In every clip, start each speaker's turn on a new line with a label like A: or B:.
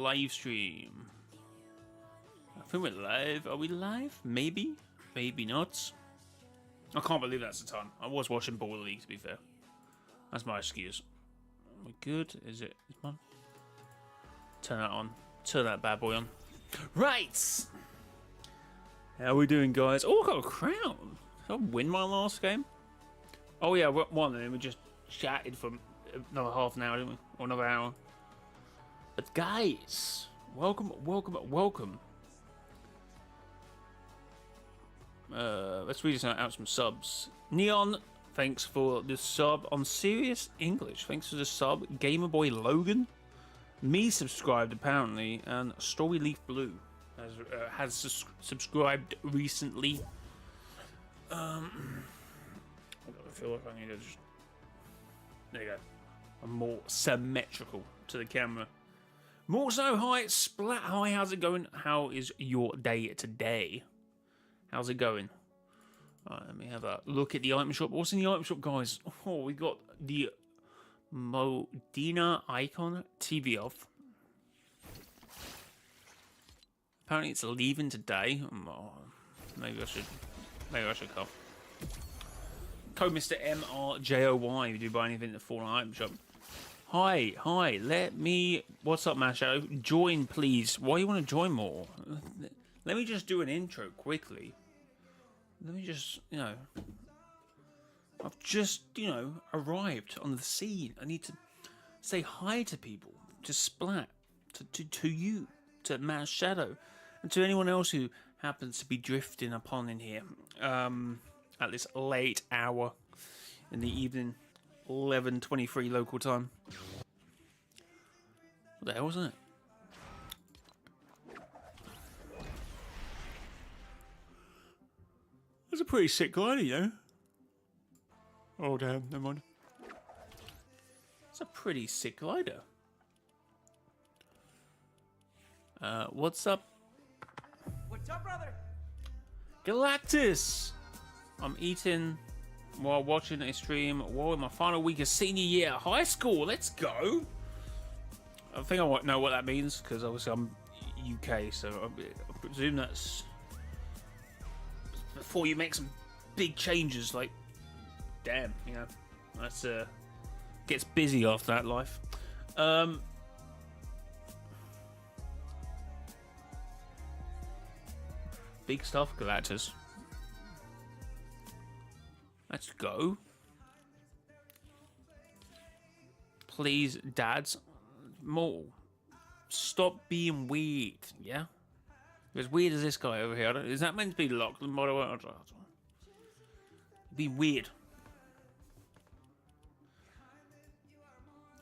A: live stream. I think we're live. Are we live? Maybe. Maybe not. I can't believe that's the time. I was watching Ball League, to be fair. That's my excuse. Are we good? Is it? Come on. Turn that on. Turn that bad boy on. Right! How are we doing, guys? Oh, I got a crown. Did I win my last game? Oh, yeah, one, and then we just chatted for another half an hour, didn't we? Or another hour. But, guys, welcome. Let's read out some subs. Neon, thanks for the sub on Serious English. Thanks for the sub. Gamerboy Logan. Me subscribed, apparently, and Storyleaf Blue has subscribed recently. I feel like I need to just... There you go. I'm more symmetrical to the camera. mrjayowhy, Splat Hi, how's it going? How is your day today? How's it going? Alright, let me have a look at the item shop. What's in the item shop, guys? Oh, we got the Modena icon TV off. Apparently it's leaving today. Oh, maybe I should come. Code Mr. mrjayowhy if you do buy anything at the Fallen item shop. Hi, let me... What's up, Masho? Join, please. Why you want to join more? Let me just do an intro quickly. Let me just, I've just, arrived on the scene. I need to say hi to people, to Splat, to you, to Matt Shadow, and to anyone else who happens to be drifting upon in here at this late hour in the evening, 11:23 local time. What the hell was that? That's a pretty sick glider, you know. Oh damn, never mind. It's a pretty sick glider. What's up?
B: What's up, brother?
A: Galactus! I'm eating while watching a stream while in my final week of senior year at high school. Let's go! I think I know what that means, because obviously I'm UK, so I presume that's before you make some big changes, like, damn, that's gets busy after that life. Big stuff, Galactus. Let's go. Please, dads, more. Stop being weird, yeah? As weird as this guy over here. Is that meant to be locked? Be weird.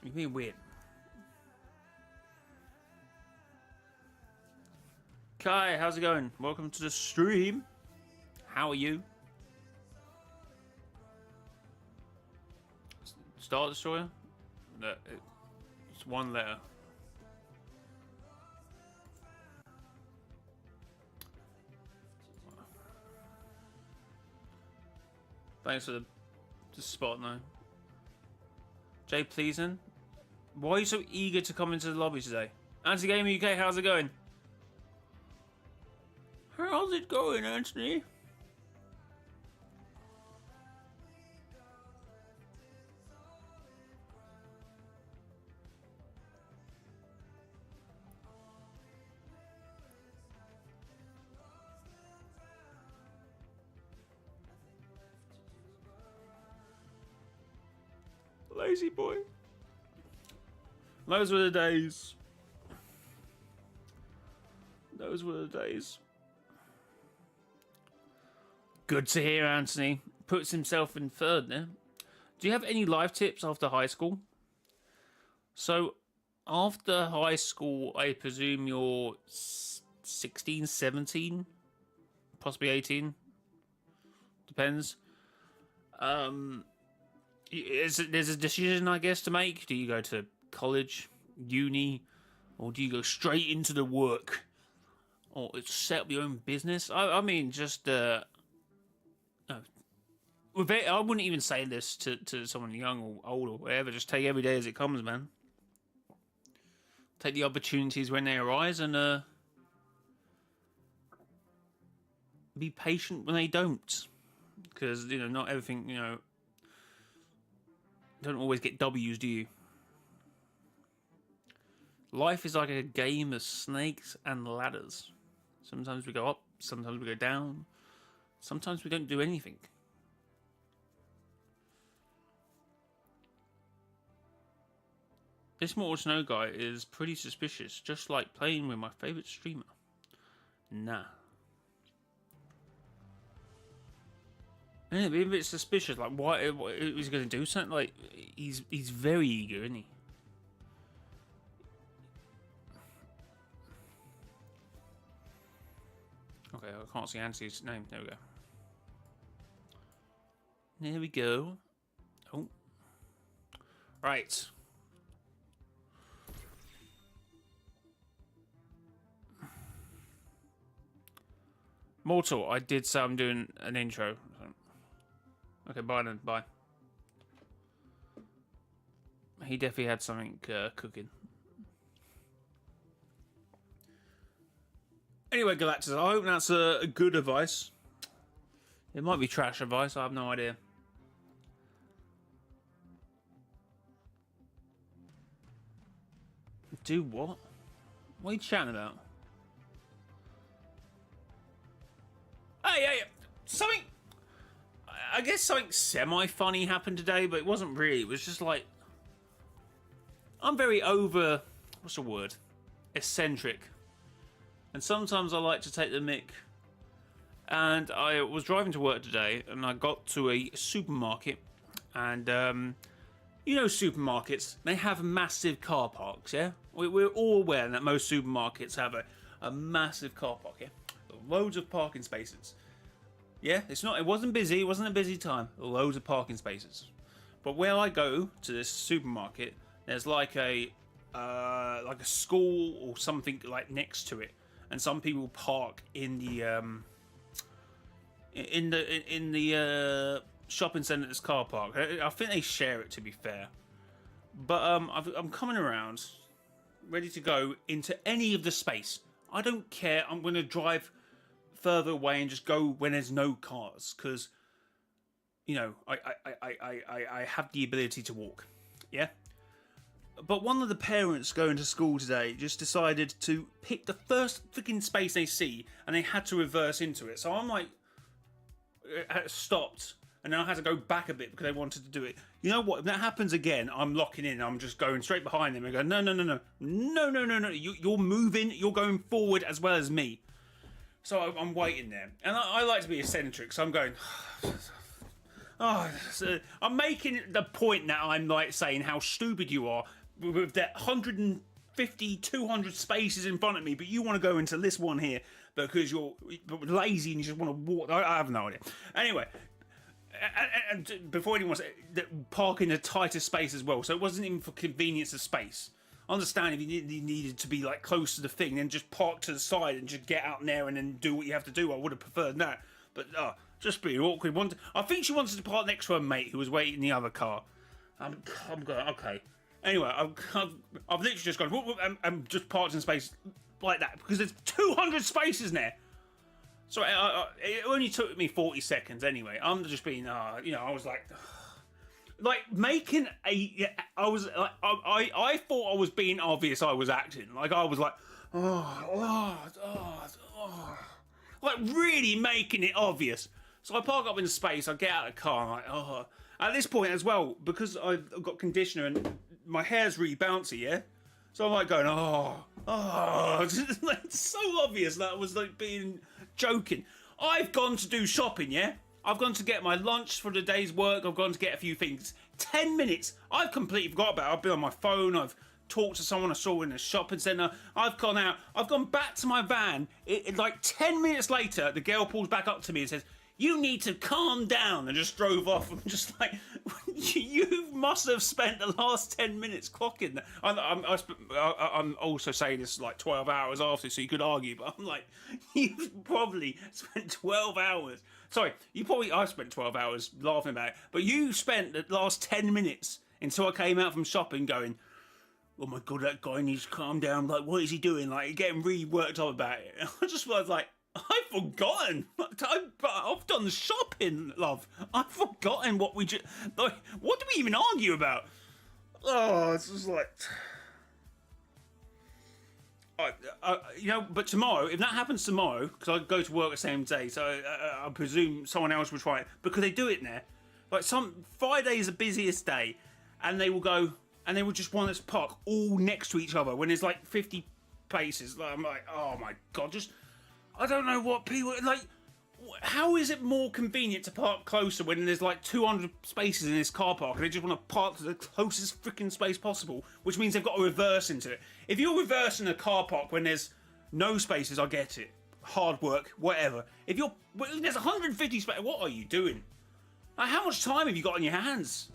A: You're being weird. Kai, how's it going? Welcome to the stream. How are you? Star Destroyer? No, it's one letter. Thanks for the spot now. Jay Pleasin, why are you so eager to come into the lobby today? Anthony Gamer UK, how's it going? How's it going, Anthony? Lazy boy. Those were the days. Those were the days. Good to hear, Anthony. Puts himself in third there. Do you have any life tips after high school? So, after high school, I presume you're 16, 17? Possibly 18? Depends. There's a decision, I guess, to make. Do you go to college, uni, or do you go straight into the work? Or set up your own business? I mean, just... I wouldn't even say this to someone young or old or whatever. Just take every day as it comes, man. Take the opportunities when they arise and be patient when they don't. Because, you know, not everything, you know, don't always get W's, do you? Life is like a game of snakes and ladders. Sometimes we go up, sometimes we go down, sometimes we don't do anything. This Mortal Snow guy is pretty suspicious, just like playing with my favourite streamer. Nah. Yeah, be a bit suspicious, like what is he going to do something? Like he's very eager, isn't he? Okay, I can't see Anthony's name. There we go. There we go. Oh, right. Mortal, I did say I'm doing an intro. Okay, bye then, bye. He definitely had something cooking. Anyway, Galactus, I hope that's a good advice. It might be trash advice, I have no idea. Do what? What are you chatting about? Hey, something... I guess something semi-funny happened today, but it wasn't really. It was just like... I'm very over... What's the word? Eccentric. And sometimes I like to take the mick. And I was driving to work today, and I got to a supermarket. And, you know supermarkets, they have massive car parks, yeah? We're all aware that most supermarkets have a massive car park, yeah? Loads of parking spaces. Yeah, it wasn't busy, it wasn't a busy time. Loads of parking spaces. But where I go to this supermarket, there's like a school or something like next to it. And some people park in the shopping centre's car park. I think they share it, to be fair. But I'm coming around, ready to go into any of the space. I don't care. I'm going to drive further away and just go when there's no cars, because, you know, I have the ability to walk. Yeah. But one of the parents going to school today just decided to pick the first freaking space they see, and they had to reverse into it. So I'm like, stopped, and then I had to go back a bit because they wanted to do it. You know what? If that happens again, I'm locking in. I'm just going straight behind them and go, no. You're moving. You're going forward as well as me. So I'm waiting there, and I like to be eccentric. So I'm going. So I'm making the point now. I'm like saying how stupid you are with that 150, 200 spaces in front of me, but you want to go into this one here because you're lazy and you just want to walk. I have no idea. Anyway, and before anyone says, park in a tighter space as well, so it wasn't even for convenience of space. I understand if you needed to be like close to the thing, then just park to the side and just get out in there and then do what you have to do. I would have preferred that, but just being awkward. I think she wanted to park next to her mate who was waiting in the other car. I'm going, okay. Anyway, I've literally just gone, whoop, and just parked in space like that because there's 200 spaces there. So it only took me 40 seconds anyway. I'm just being, you know, I was like making a. I was like, I thought I was being obvious. I was acting like I was like, like really making it obvious. So I park up in space. I get out of the car. I'm like, At this point as well, because I've got conditioner and my hair's really bouncy, yeah. So I'm like going, it's so obvious that I was like being joking. I've gone to do shopping, yeah. I've gone to get my lunch for the day's work. I've gone to get a few things. 10 minutes. I've completely forgot about it. I've been on my phone. I've talked to someone I saw in the shopping centre. I've gone out. I've gone back to my van. Like 10 minutes later, the girl pulls back up to me and says, "You need to calm down," and just drove off. I'm just like, you must have spent the last 10 minutes clocking that. I'm also saying this like 12 hours after, so you could argue, but I'm like, you probably spent 12 hours. Sorry, I spent 12 hours laughing about it, but you spent the last 10 minutes until I came out from shopping going, oh my god, that guy needs to calm down. Like, what is he doing? Like, getting really worked up about it. I just was like, I've forgotten. I've done shopping, love. I've forgotten what we just. Like, what do we even argue about? Oh, it's just like. You know, but tomorrow, if that happens tomorrow, because I go to work the same day, so I presume someone else will try it, because they do it there. Like, Friday is the busiest day, and they will go, and they will just want us to park all next to each other when there's like 50 places. Like, I'm like, oh my god, I don't know what people, like, how is it more convenient to park closer when there's like 200 spaces in this car park and they just want to park to the closest freaking space possible, which means they've got to reverse into it. If you're reversing a car park when there's no spaces, I get it. Hard work, whatever. If there's 150 spaces, what are you doing? Like, how much time have you got on your hands?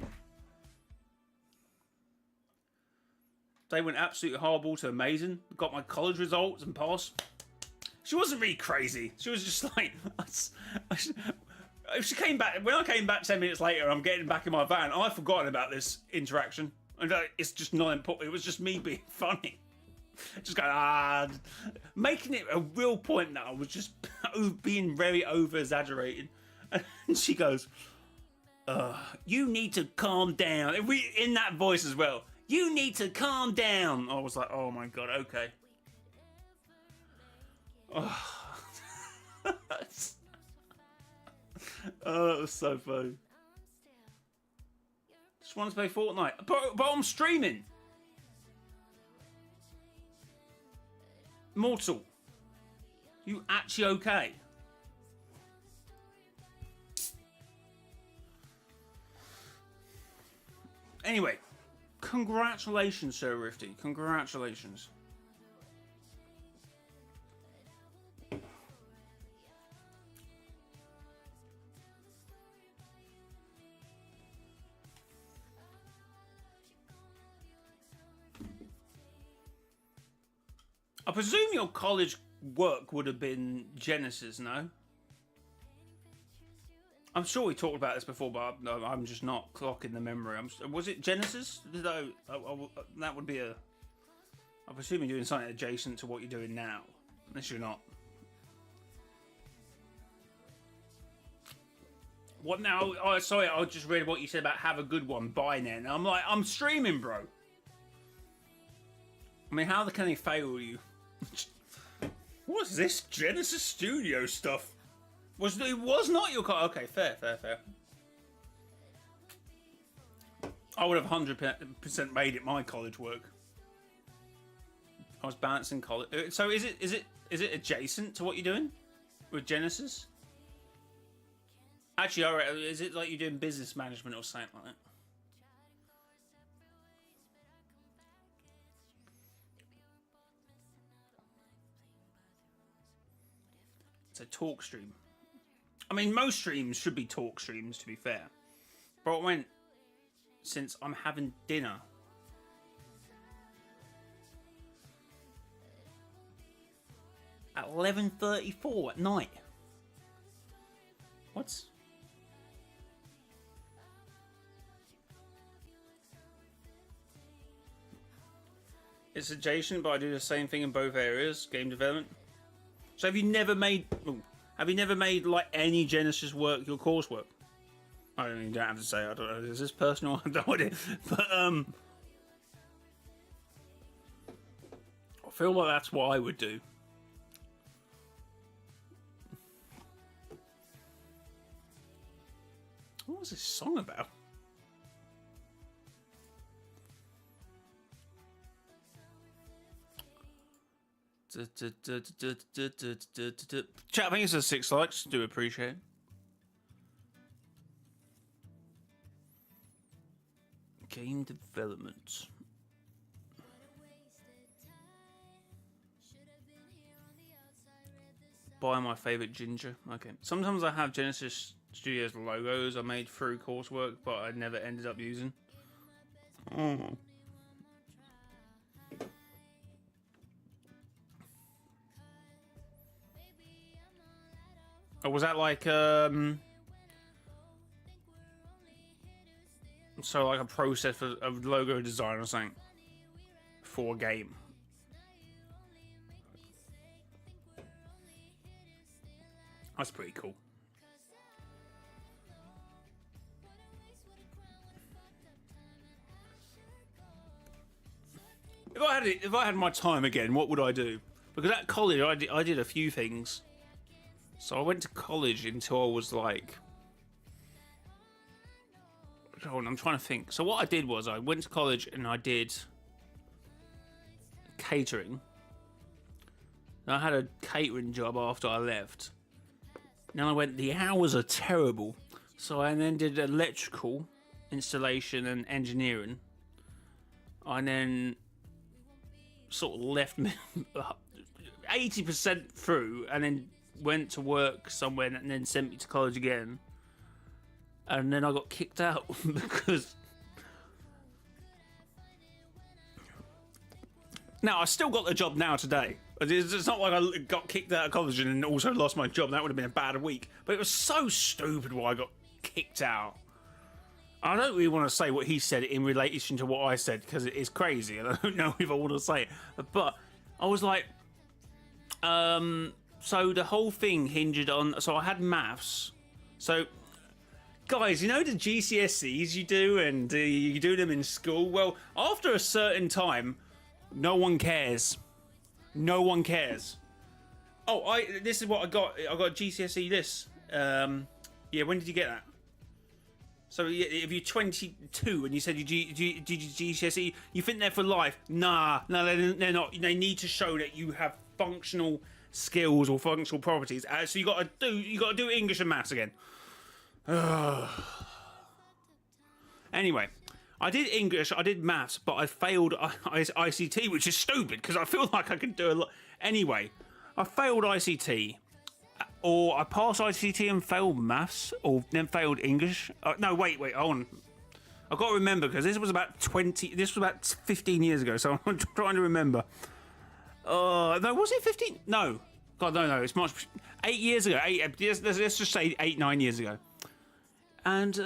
A: They went absolutely horrible to amazing. Got my college results and passed. She wasn't really crazy. She was just like, she came back. When I came back 10 minutes later, I'm getting back in my van. I've forgotten about this interaction. And it's just not important. It was just me being funny. Just going, making it a real point that I was just being very over-exaggerated. And she goes, you need to calm down. In that voice as well. You need to calm down. I was like, oh my God, okay. Oh, that was so funny. Just want to play Fortnite, but I'm streaming. Mortal, you actually okay? Anyway, congratulations, Sir Rifty. Congratulations. I presume your college work would have been Genesis, no? I'm sure we talked about this before, but I'm just not clocking the memory. Was it Genesis? That would be a... I presume you're doing something adjacent to what you're doing now. Unless you're not. What now? Oh, sorry, I just read what you said about have a good one. Bye, now. And I'm like, I'm streaming, bro. I mean, how can they fail you? What's this Genesis Studio stuff? It was not your car. Okay, fair. I would have 100% made it my college work. I was balancing college. So is it adjacent to what you're doing with Genesis? Actually, alright. Is it like you're doing business management or something like that? It's a talk stream. I mean, most streams should be talk streams, to be fair. But I went, since I'm having dinner. At 11:34 at night. What? It's adjacent, but I do the same thing in both areas. Game development. So have you never made like any Genesis work your coursework? I don't mean, you don't have to say. I don't know. Is this personal? I have no idea. But I feel like that's what I would do. What was this song about? Chat, I think it's a 6 likes. Do appreciate it. Game development. Buy my favorite ginger. Okay. Sometimes I have Genesis Studios logos I made through coursework, but I never ended up using. Oh. Oh, was that like so like a process of logo design or something? for a game. That's pretty cool. If I had my time again, what would I do? Because at college, I did a few things. So I went to college until I was like... Hold on, I'm trying to think. So what I did was I went to college and I did catering. And I had a catering job after I left. Then I went, the hours are terrible. So I then did electrical installation and engineering. I then sort of left 80% through and then went to work somewhere and then sent me to college again. And then I got kicked out because... Now, I still got the job now today. It's not like I got kicked out of college and then also lost my job. That would have been a bad week. But it was so stupid why I got kicked out. I don't really want to say what he said in relation to what I said because it is crazy and I don't know if I want to say it. But I was like... so the whole thing hinged on... So I had maths. So... Guys, you know the GCSEs you do and you do them in school? Well, after a certain time, no one cares. No one cares. Oh, this is what I got. I got GCSE this. Yeah, when did you get that? So if you're 22 and you said you did GCSE, you think they're for life? Nah, no, they're not. They need to show that you have functional skills or functional properties. So you got to do English and maths again. Anyway, I did English, I did maths, but I failed ICT, which is stupid because I feel like I could do a lot. Anyway, I failed ICT, or I passed ICT and failed maths, or then failed English. No, wait, hold on. I've got to remember because this was about 15 years ago, so I'm trying to remember. No, was it 15? No. God, no, it's much. 8 years ago. Let's just say 9 years ago. And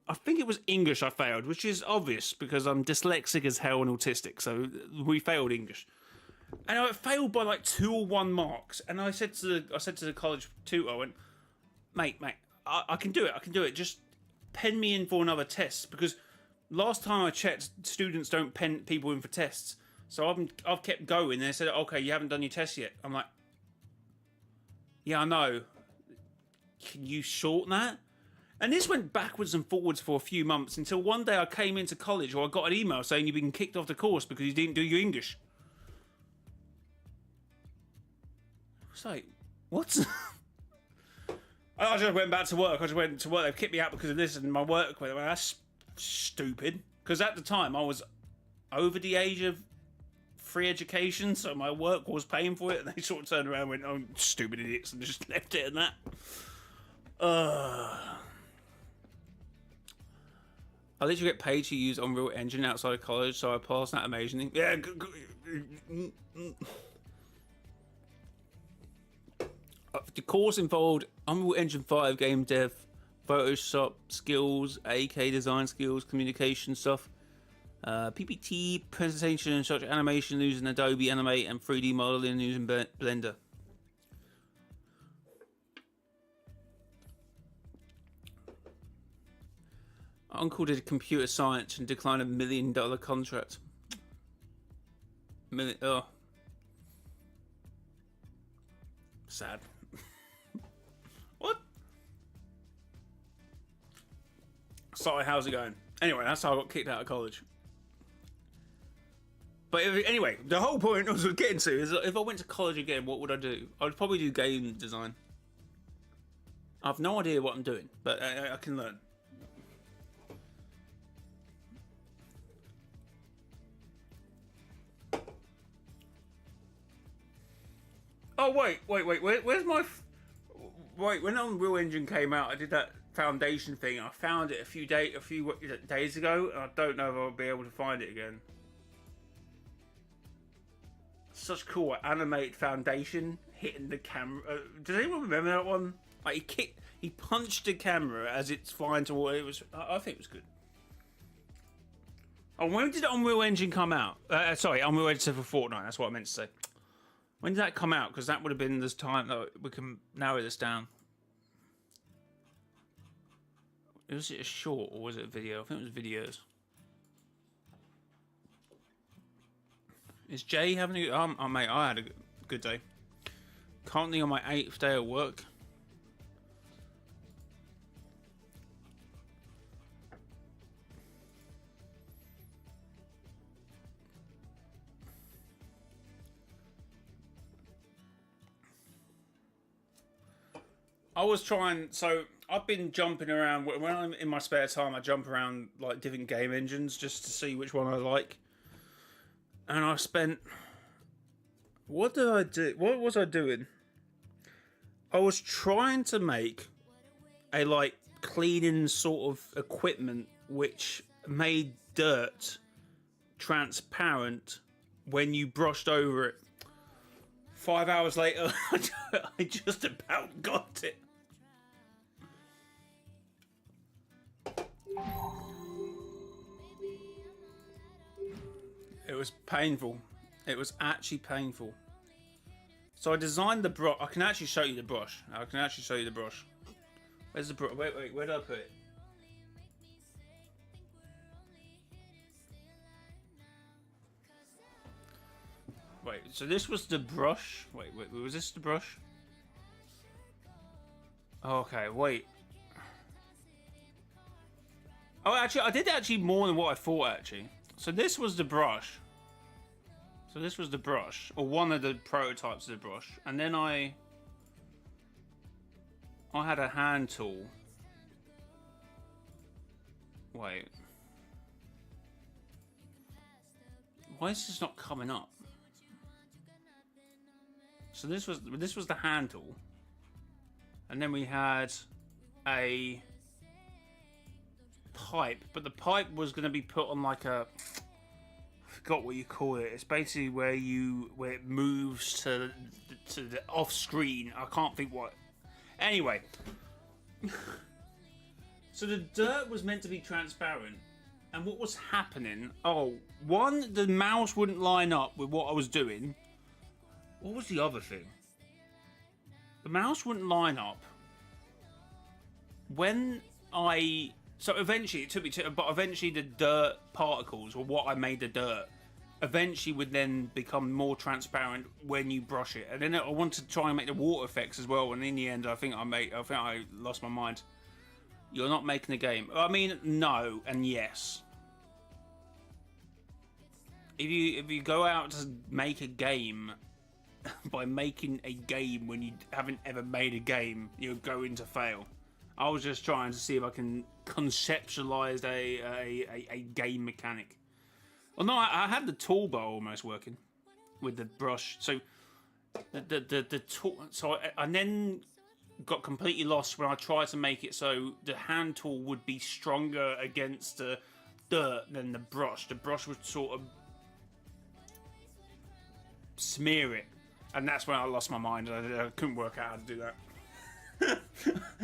A: I think it was English I failed, which is obvious because I'm dyslexic as hell and autistic. So we failed English, and I failed by like 2 or 1 marks. And I said to the college tutor, I went, mate, I can do it. Just pen me in for another test because last time I checked, students don't pen people in for tests. So I've kept going. And they said, okay, you haven't done your test yet. I'm like, yeah, I know. Can you shorten that? And this went backwards and forwards for a few months until one day I came into college or I got an email saying you've been kicked off the course because you didn't do your English. It's like, what? I just went back to work. They've kicked me out because of this and my work. Well, that's stupid. Because at the time I was over the age of free education, so my work was paying for it. And they sort of turned around and went, oh, stupid idiots, and just left it at that. I literally get paid to use Unreal Engine outside of college, so I passed that amazingly. Yeah. The course involved Unreal Engine 5 game dev, Photoshop skills, AK design skills, communication stuff, PPT, presentation and such, animation using Adobe Animate, and 3D modeling using Blender. Uncle did computer science and declined $1 million contract. Sad. What? Sorry, how's it going? Anyway, that's how I got kicked out of college. But anyway, the whole point I was getting to is that if I went to college again, what would I do? I would probably do game design. I have no idea what I'm doing, but I can learn. Oh wait, where's my... Wait, when Unreal Engine came out, I did that foundation thing. I found it a few days ago, and I don't know if I'll be able to find it again. Such cool animate foundation hitting the camera. Does anyone remember that one? Like he punched the camera as it's flying toward it. Was, I think it was good. Oh, when did Unreal Engine come out? Sorry, Unreal Engine for Fortnite. That's what I meant to say. When did that come out? Because that would have been this time that we can narrow this down. Was it a short or was it a video? I think it was videos. Is Jay having a... oh, mate, I had a good day. Currently on my 8th day at work. I was trying... So, I've been jumping around... When I'm in my spare time, I jump around like different game engines just to see which one I like. And I spent... What did I do? What was I doing? I was trying to make a like cleaning sort of equipment which made dirt transparent when you brushed over it. 5 hours later, I just about got it. It was painful. It was actually painful. So I designed the brush. I can actually show you the brush. Where's the brush? Wait, where did I put it? Wait, so this was the brush. Wait, was this the brush? Okay, wait. Oh, actually, I did actually more than what I thought, actually. So this was the brush. So this was the brush, or one of the prototypes of the brush. And then I had a hand tool. Wait. Why is this not coming up? So this was the hand tool. And then we had a pipe, but the pipe was going to be put on like a... I forgot what you call it. It's basically where it moves to the off screen. I can't think what. Anyway, so the dirt was meant to be transparent, and what was happening? Oh, one, the mouse wouldn't line up with what I was doing. What was the other thing? The mouse wouldn't line up when I. So eventually, it took me to, but eventually the dirt particles, or what I made the dirt, eventually would then become more transparent when you brush it. And then I wanted to try and make the water effects as well. And in the end, I think I lost my mind. You're not making a game. I mean, no and yes. If you go out to make a game by making a game when you haven't ever made a game, you're going to fail. I was just trying to see if I can conceptualize a game mechanic. Well, no, I had the toolbar almost working with the brush. So the tool. So I then got completely lost when I tried to make it so the hand tool would be stronger against the dirt than the brush. The brush would sort of smear it, and that's when I lost my mind. I couldn't work out how to do that.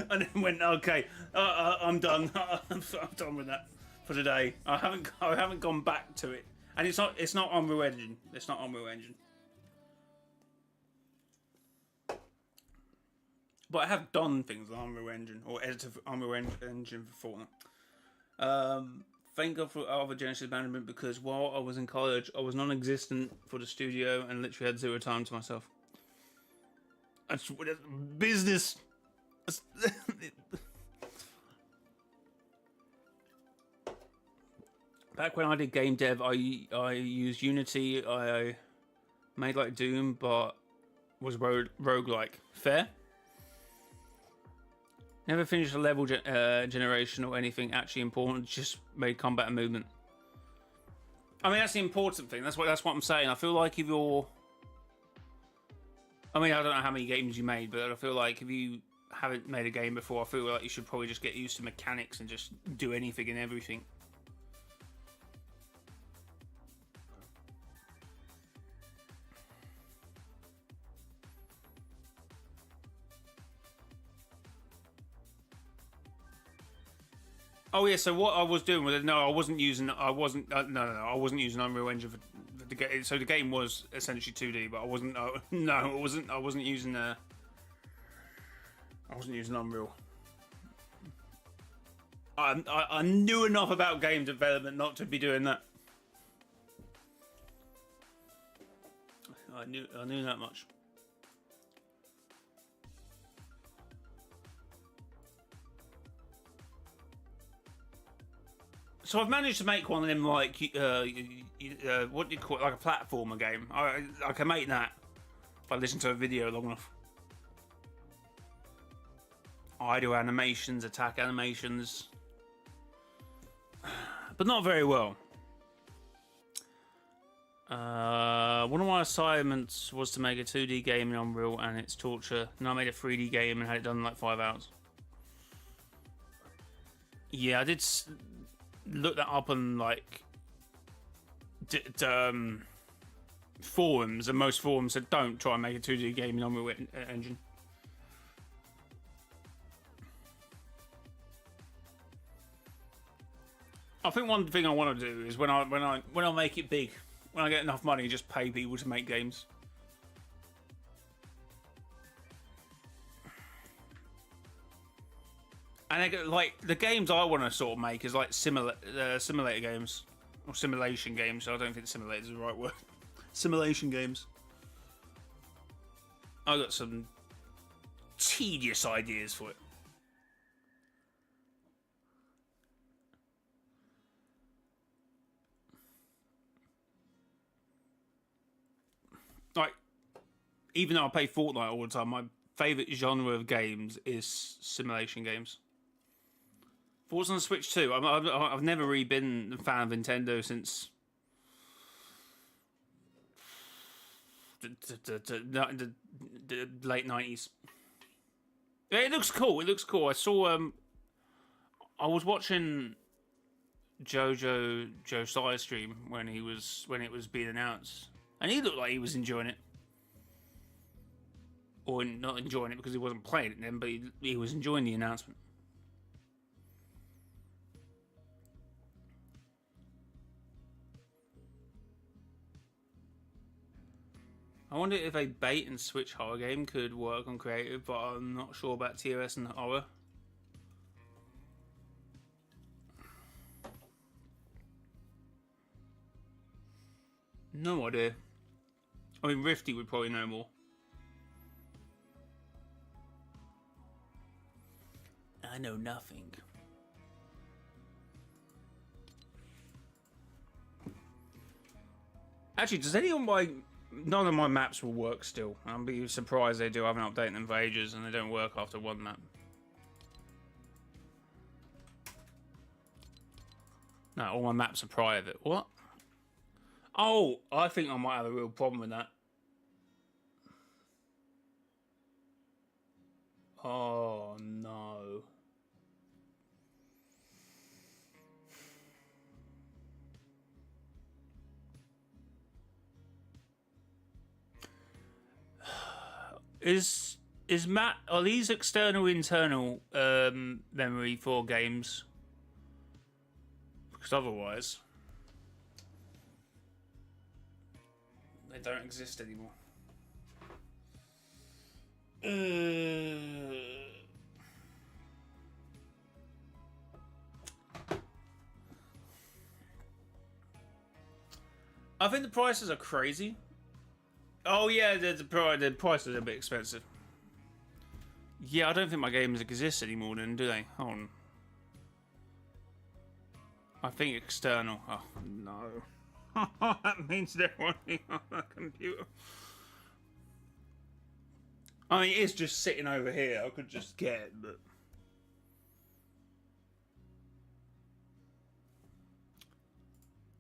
A: And then went, okay, I'm done. I'm done with that for today. I haven't gone back to it, and it's not Unreal Engine. It's not Unreal Engine. But I have done things on Unreal Engine or edited Unreal Engine for Fortnite. Thank God for other Genesis management, because while I was in college, I was non-existent for the studio and literally had zero time to myself. That's business. Back when I did game dev, I used Unity. I made like Doom, but was roguelike. Fair. Never finished a level generation or anything actually important. Just made combat and movement. I mean, that's the important thing. That's what I'm saying. I feel like if you're... I mean, I don't know how many games you made, but I feel like if you haven't made a game before, I feel like you should probably just get used to mechanics and just do anything and everything. Oh yeah, so what I was doing with it? No, I wasn't using. I wasn't. I wasn't using Unreal Engine for the game. So the game was essentially 2D, but I wasn't. No, it wasn't. I wasn't using. I wasn't using Unreal. I knew enough about game development not to be doing that. I knew that much. So I've managed to make one of them like what do you call it, like a platformer game. I can make that if I listen to a video long enough. Idle animations, attack animations, but not very well. One of my assignments was to make a 2D game in Unreal, and it's torture. And I made a 3D game and had it done in like 5 hours. Yeah, I did look that up on like forums, and most forums said don't try and make a 2D game in Unreal Engine. I think one thing I want to do is when I make it big, when I get enough money, just pay people to make games. And like the games I want to sort of make is like simulator games or simulation games. I don't think simulator is the right word. Simulation games. I got some tedious ideas for it. Like, even though I play Fortnite all the time, my favourite genre of games is simulation games. Forza on the Switch too. I've never really been a fan of Nintendo since the late 90s. It looks cool. It looks cool. I saw. I was watching Josiah stream when it was being announced, and he looked like he was enjoying it, or not enjoying it because he wasn't playing it then, but he was enjoying the announcement. I wonder if a bait and switch horror game could work on creative, but I'm not sure about TOS and horror. No idea. I mean, Rifty would probably know more. I know nothing. Actually, does anyone buy... None of my maps will work still. I'll be surprised they do. I haven't updated them for ages and they don't work after one map. No, all my maps are private. What? Oh, I think I might have a real problem with that. Oh, no. Is Matt, are these external internal memory for games? Because otherwise they don't exist anymore. I think the prices are crazy. Oh yeah, the prices are a bit expensive. Yeah, I don't think my games exist anymore then, do they? Hold on. I think external. Oh, no. That means they're running on a computer. I mean, it's just sitting over here. I could just get it, but...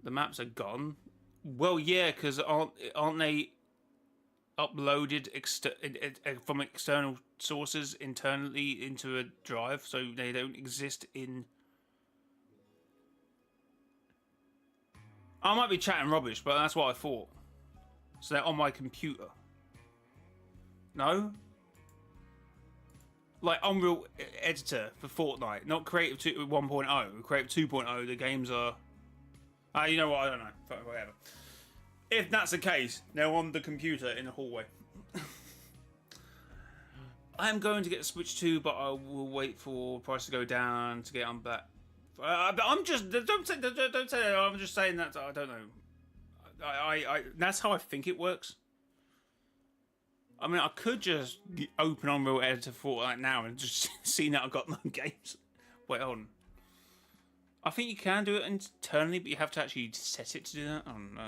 A: The maps are gone? Well, yeah, because aren't they... uploaded from external sources internally into a drive, so they don't exist in... I might be chatting rubbish, but that's what I thought. So they're on my computer. No? like Unreal Editor for Fortnite, not Creative 1.0. Creative 2.0, the games are. You know what? I don't know. Whatever. If that's the case, now on the computer in the hallway. I am going to get the Switch 2, but I will wait for price to go down to get on that. I'm just don't say that. I'm just saying that I don't know. That's how I think it works. I mean, I could just open Unreal Editor for Fortnite now and just see that I've got no games. Wait on. I think you can do it internally, but you have to actually set it to do that. Oh no!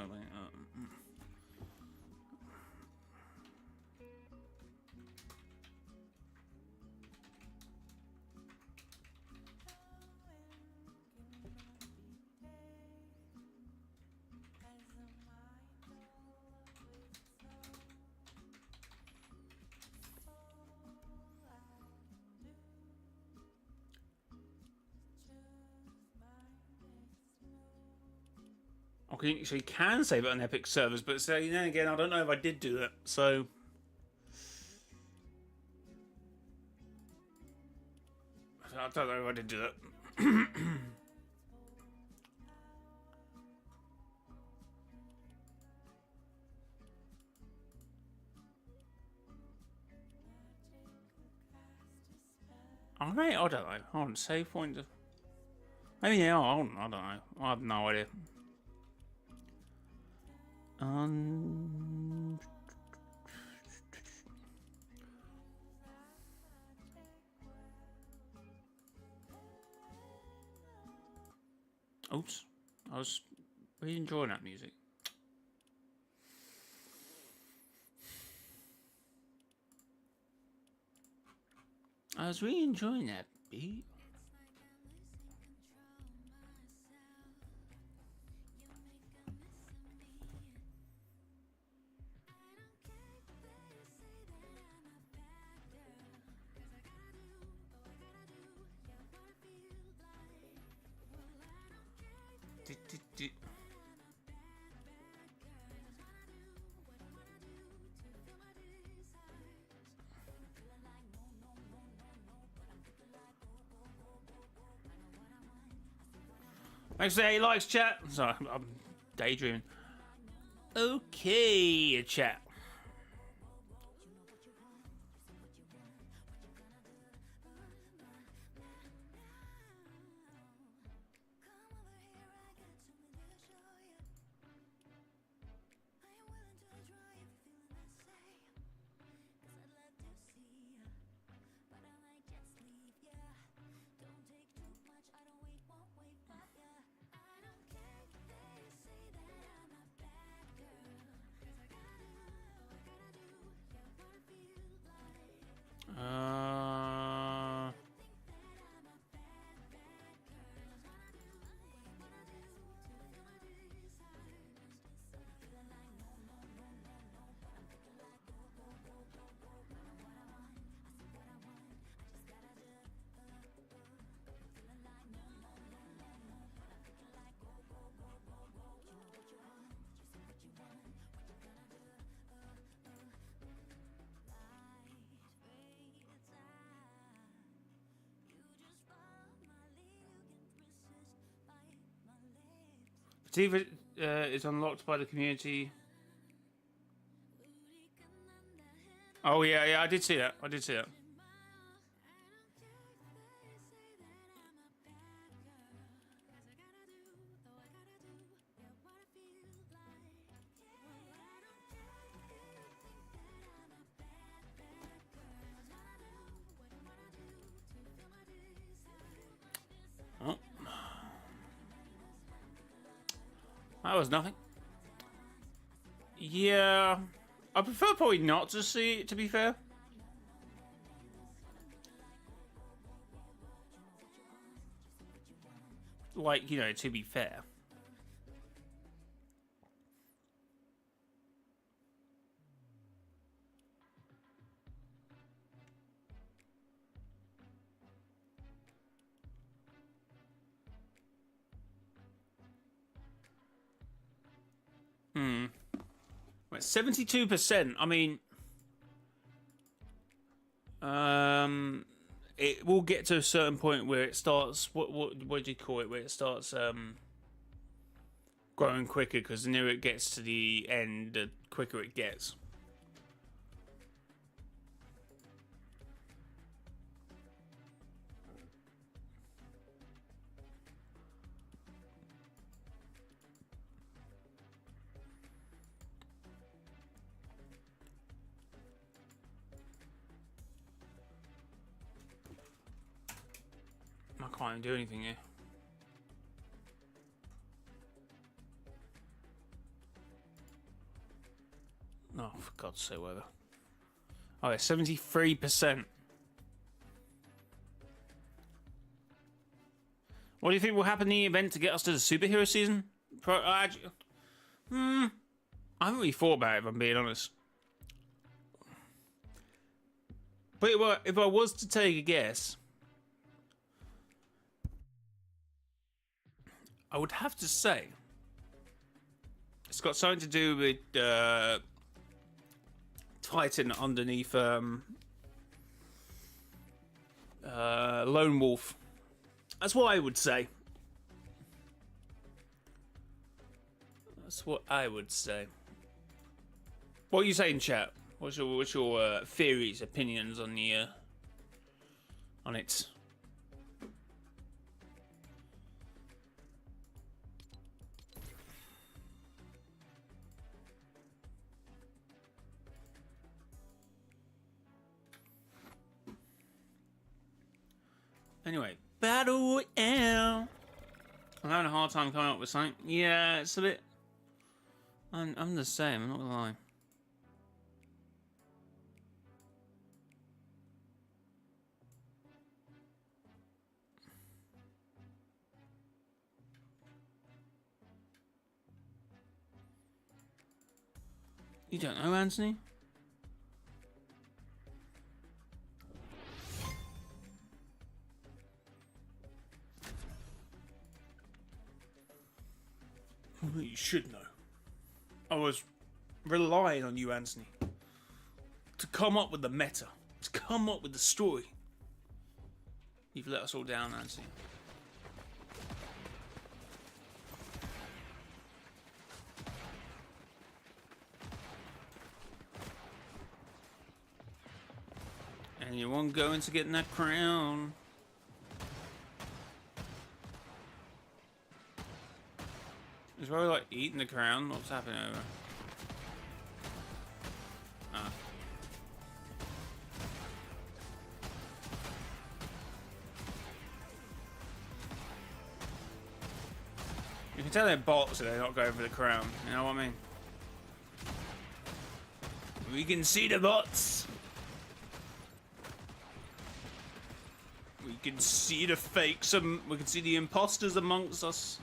A: Okay, so you can save it on Epic servers, but then again, I don't know if I did do that. So I don't know if I did do that. Alright, I don't know. Hold on, save point. Maybe yeah, I don't know. I have no idea. Oops, I was really enjoying that music. I was really enjoying that beat. Thanks for 8 likes, chat. Sorry, I'm daydreaming. Okay, chat. Steve is unlocked by the community. Oh yeah, I did see that. Oh. That was nothing. Yeah, I prefer probably not to see it, to be fair. Like, you know, to be fair. Hmm. 72%. I mean, it will get to a certain point where it starts. What do you call it? Where it starts growing quicker, because the nearer it gets to the end, the quicker it gets. I can't even do anything here. Oh, for God's sake, whatever. Oh, yeah, 73%. What do you think will happen in the event to get us to the superhero season? I haven't really thought about it, if I'm being honest. But if I was to take a guess, I would have to say it's got something to do with Titan underneath Lone Wolf. That's what I would say. That's what I would say. What are you saying, chat? What's your theories, opinions on the on it? Anyway, Battle L. I'm having a hard time coming up with something. Yeah, it's a bit. I'm the same. I'm not gonna lie. You don't know, Anthony? Well, you should know. I was relying on you, Anthony, to come up with the meta, to come up with the story. You've let us all down, Anthony. Anyone going to get in that crown? Is Roy like eating the crown? What's happening over? Ah. You can tell they're bots and they're not going for the crown. You know what I mean? We can see the bots. We can see the fakes. We can see the imposters amongst us.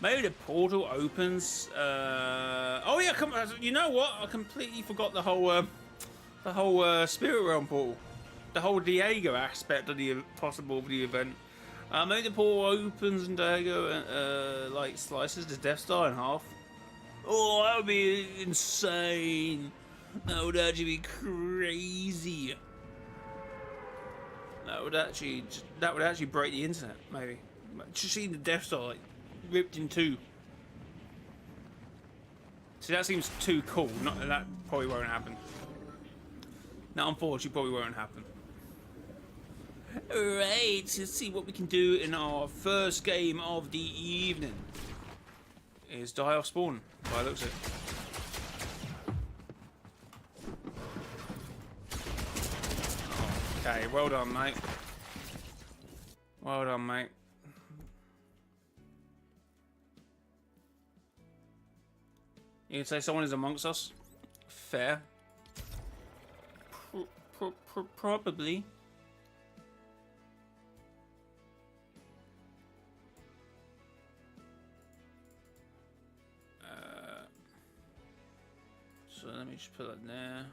A: Maybe the portal opens. Oh yeah, you know what? I completely forgot the whole Spirit Realm portal, the whole Diego aspect of the possible of the event. Maybe the portal opens and Diego like slices the Death Star in half. Oh, that would be insane. That would actually be crazy. That would actually break the internet. Maybe just seeing the Death Star like ripped in two. See, that seems too cool. That probably won't happen. That unfortunately probably won't happen. Alright, let's see what we can do in our first game of the evening. Is die off spawn, by the looks of it. Okay, well done, mate. Well done, mate. You can say someone is amongst us? Fair. Probably. So let me just put that there.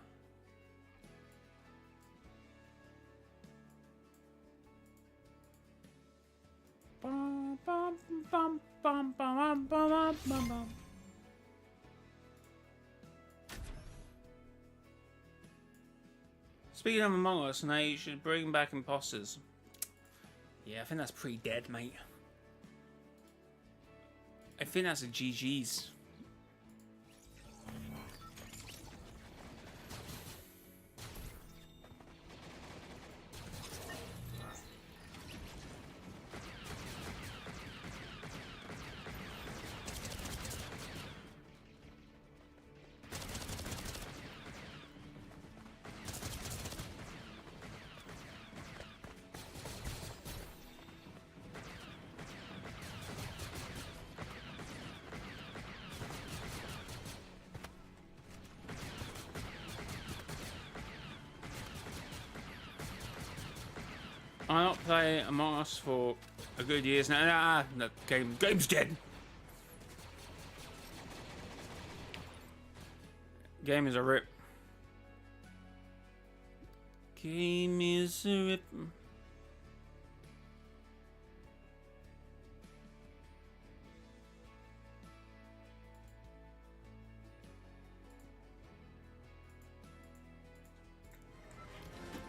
A: Bum, bum, bum, bum, bum, bum, bum, bum. Speaking of Among Us, and they should bring back imposters. Yeah, I think that's pretty dead, mate. I think that's a GG's. I not play Among Us for a good years now. Nah, the game's dead. Game is a rip. Game is a rip.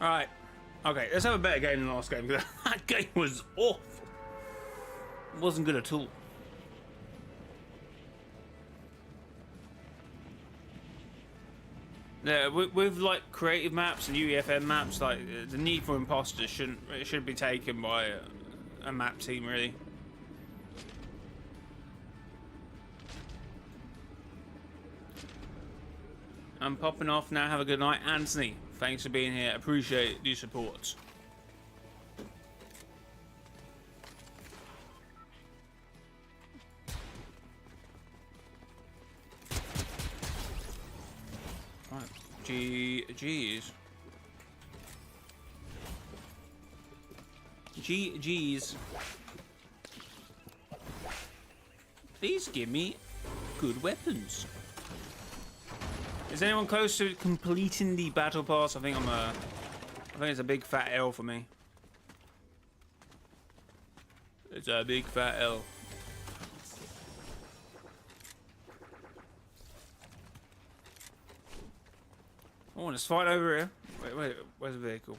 A: Alright. Okay, let's have a better game than the last game, because that game was awful. It wasn't good at all. Yeah, with like creative maps and UEFN maps, like the need for imposters should be taken by a map team, really. I'm popping off now. Have a good night, Anthony. Thanks for being here. Appreciate your support. Right. GG's. GG's. Please give me good weapons. Is anyone close to completing the battle pass? I think it's a big fat L for me. It's a big fat L. Oh, let's fight over here. Wait, where's the vehicle?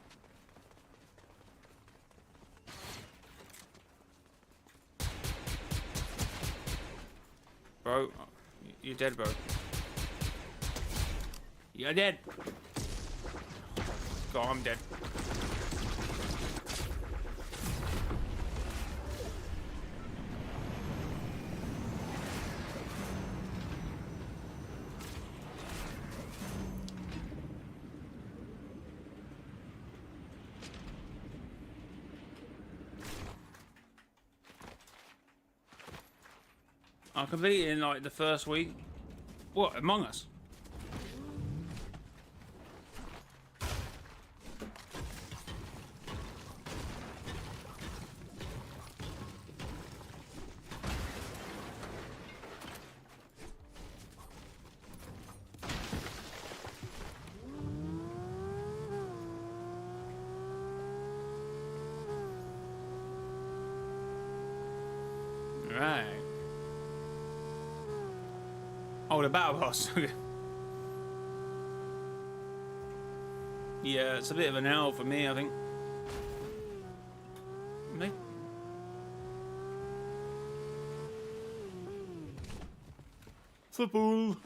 A: Bro, you're dead, bro. You're dead. Go, I'm dead. I completed in like the first week. What, Among Us? Right. Oh, the battle pass. Yeah, it's a bit of an L for me, I think. Me? Football.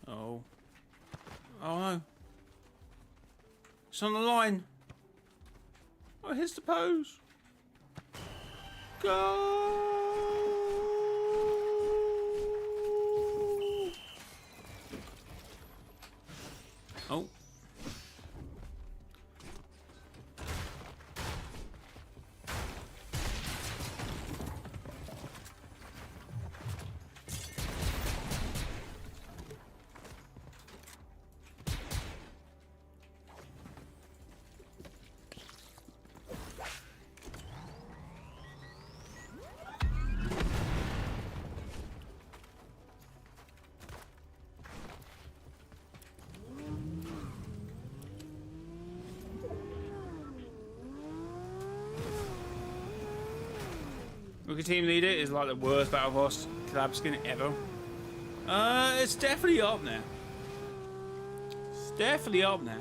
A: Oh. Oh no. It's on the line. Oh, here's the pose. Go! Oh. Rookie Team Leader is like the worst battle boss collab skin ever. It's definitely up now. It's definitely up now.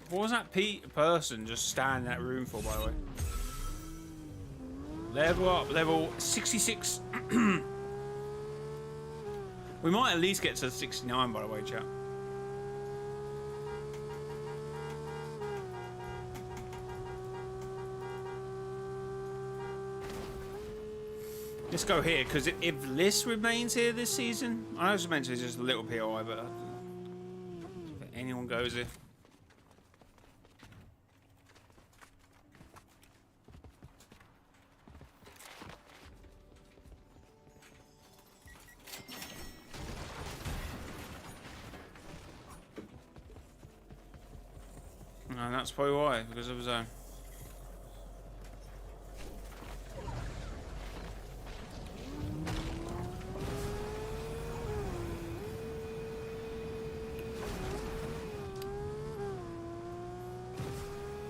A: What was that person just standing in that room for, by the way? Level up, level 66. We might at least get to 69, by the way, chat. Let's go here, because if Liz remains here this season, I know it's meant to be just a little POI, but if anyone goes here. And that's probably why, because of his own.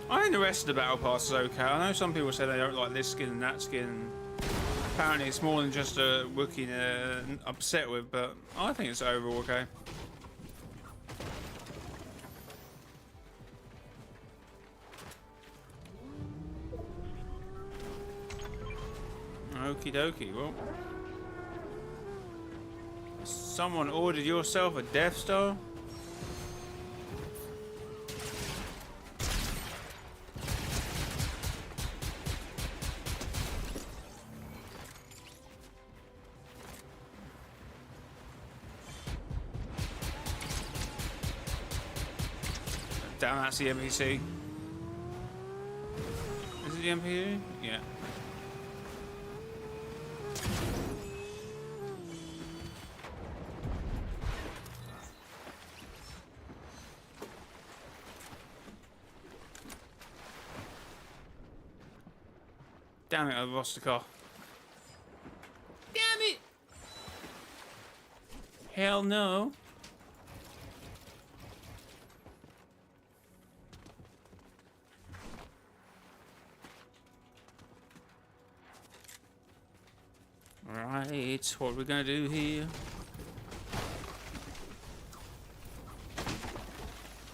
A: I think the rest of the battle pass is okay. I know some people say they don't like this skin and that skin. Apparently it's more than just a Wookiee upset with, but I think it's overall okay. Okie dokie, well. Someone ordered yourself a Death Star? Damn, that's the NPC. Is it the NPC? Yeah. Damn it, I lost the car. Damn it! Hell no. Right, what are we gonna do here?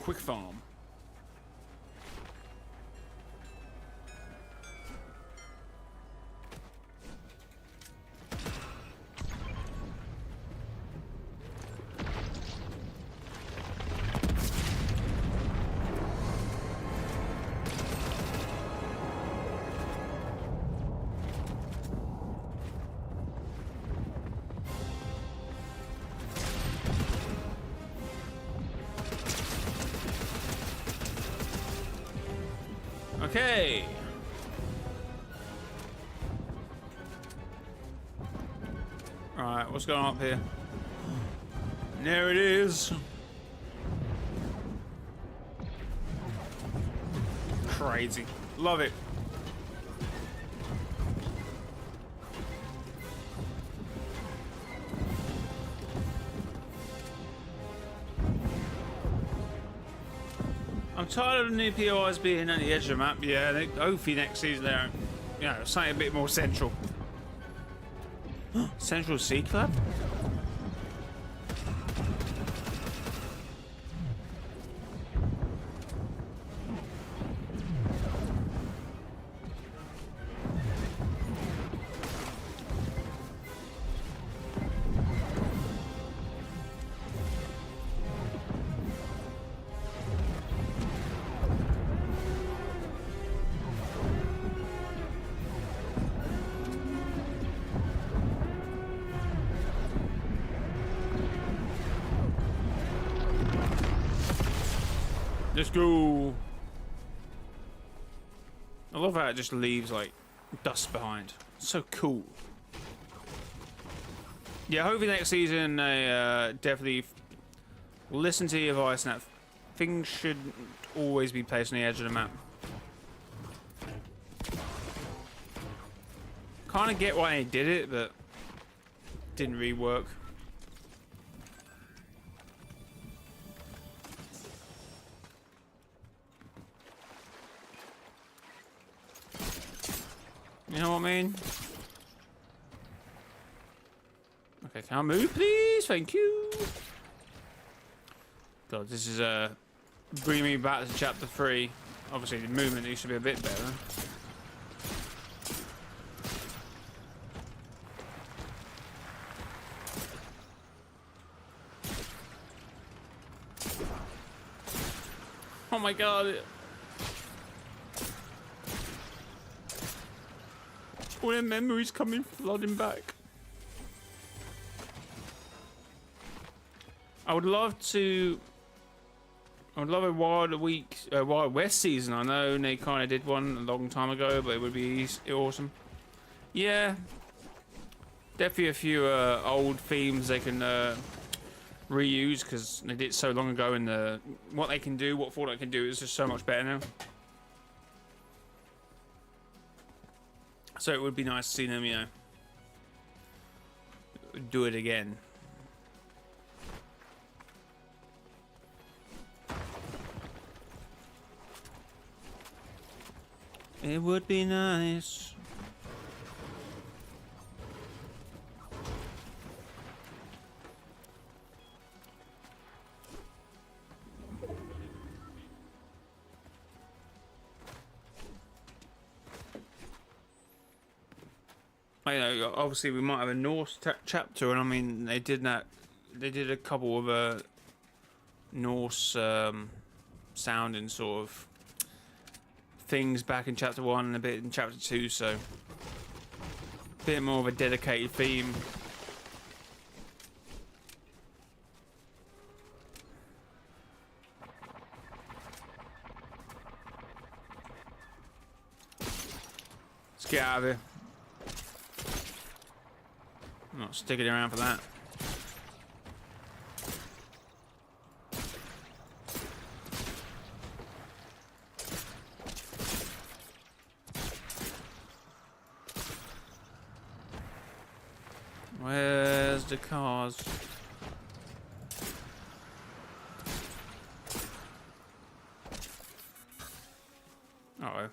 A: Quick farm. Okay. Alright, what's going on up here? And there it is. Crazy. Love it. I'm tired of the new POIs being at the edge of the map. Yeah, hopefully next season they're, you know, something a bit more central. Central Sea Club? Let's go. I love how it just leaves like dust behind. It's so cool. Yeah, hopefully next season they definitely listen to your advice and that things should always be placed on the edge of the map. Kind of get why they did it, but didn't really work. You know what I mean? Okay, can I move, please? Thank you. God, this is bringing me back to chapter 3. Obviously, the movement needs to be a bit better. Oh my god. All their memories coming flooding back. I would love a Wild West season. I know they kind of did one a long time ago, but it would be awesome. Yeah. Definitely a few old themes they can reuse because they did it so long ago, and what they can do, what Fortnite can do is just so much better now. So it would be nice to see them, you know, do it again. It would be nice. I know, obviously we might have a Norse chapter, and I mean they did that. They did a couple of Norse sounding sort of things back in chapter 1 and a bit in chapter 2, so a bit more of a dedicated theme. Let's get out of here. I'm not sticking around for that. Where's the cars? Uh-oh.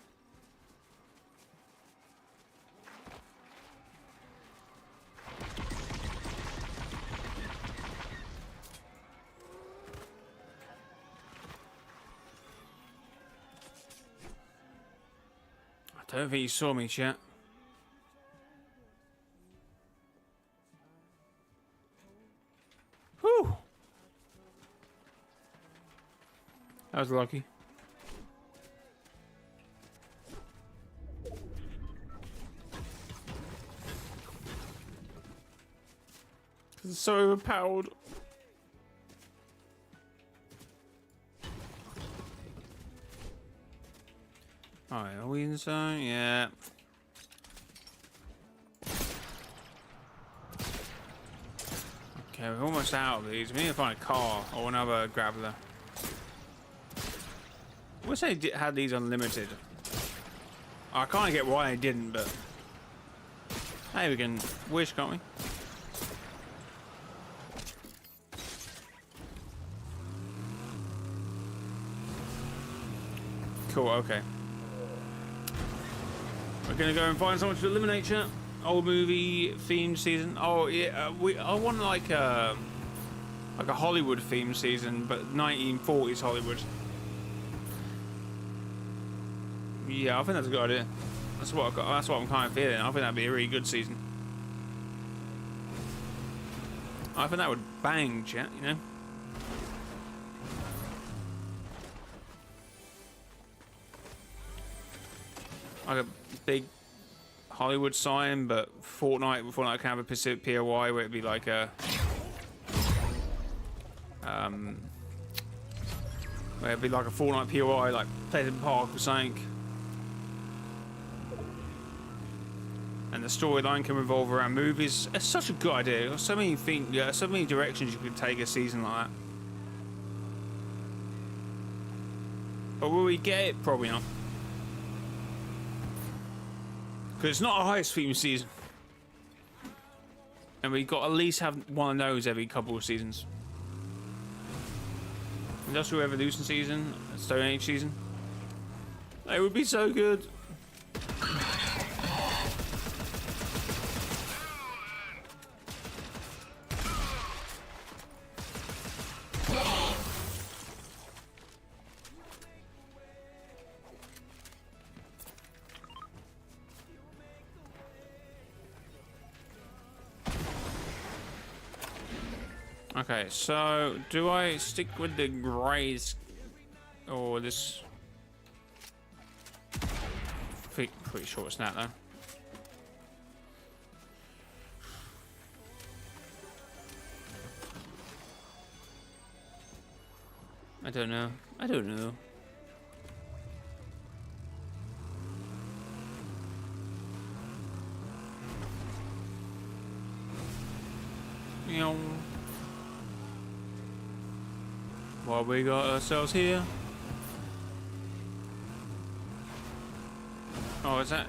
A: I don't think you saw me, chat. Whew. That was lucky. It's so overpowered. Alright, are we inside? Yeah. Okay, we're almost out of these. We need to find a car or another grappler. I wish they had these unlimited. I can't get why they didn't, but hey, we can wish, can't we? Cool, okay. We're gonna go and find someone to eliminate, chat. Old movie themed season. Oh yeah, I want like a Hollywood themed season, but 1940s Hollywood. Yeah, I think that's a good idea. That's what I'm kind of feeling. I think that'd be a really good season. I think that would bang, chat. You know. Like a big Hollywood sign, but Fortnite can have a Pacific POI where it'd be like a where it'd be like a Fortnite POI, like Pleasant Park or something, and the storyline can revolve around movies. It's such a good idea. There's so many things, yeah, so many directions you could take a season like that. But will we get it? Probably not. Because it's not a heist theme season. And we got to at least have one of those every couple of seasons. Industrial Revolution season, Stone Age season. They would be so good. Okay, so do I stick with the greys or this? Pretty sure it's that though. I don't know. I don't know. You know. What we got ourselves here? Oh, is that?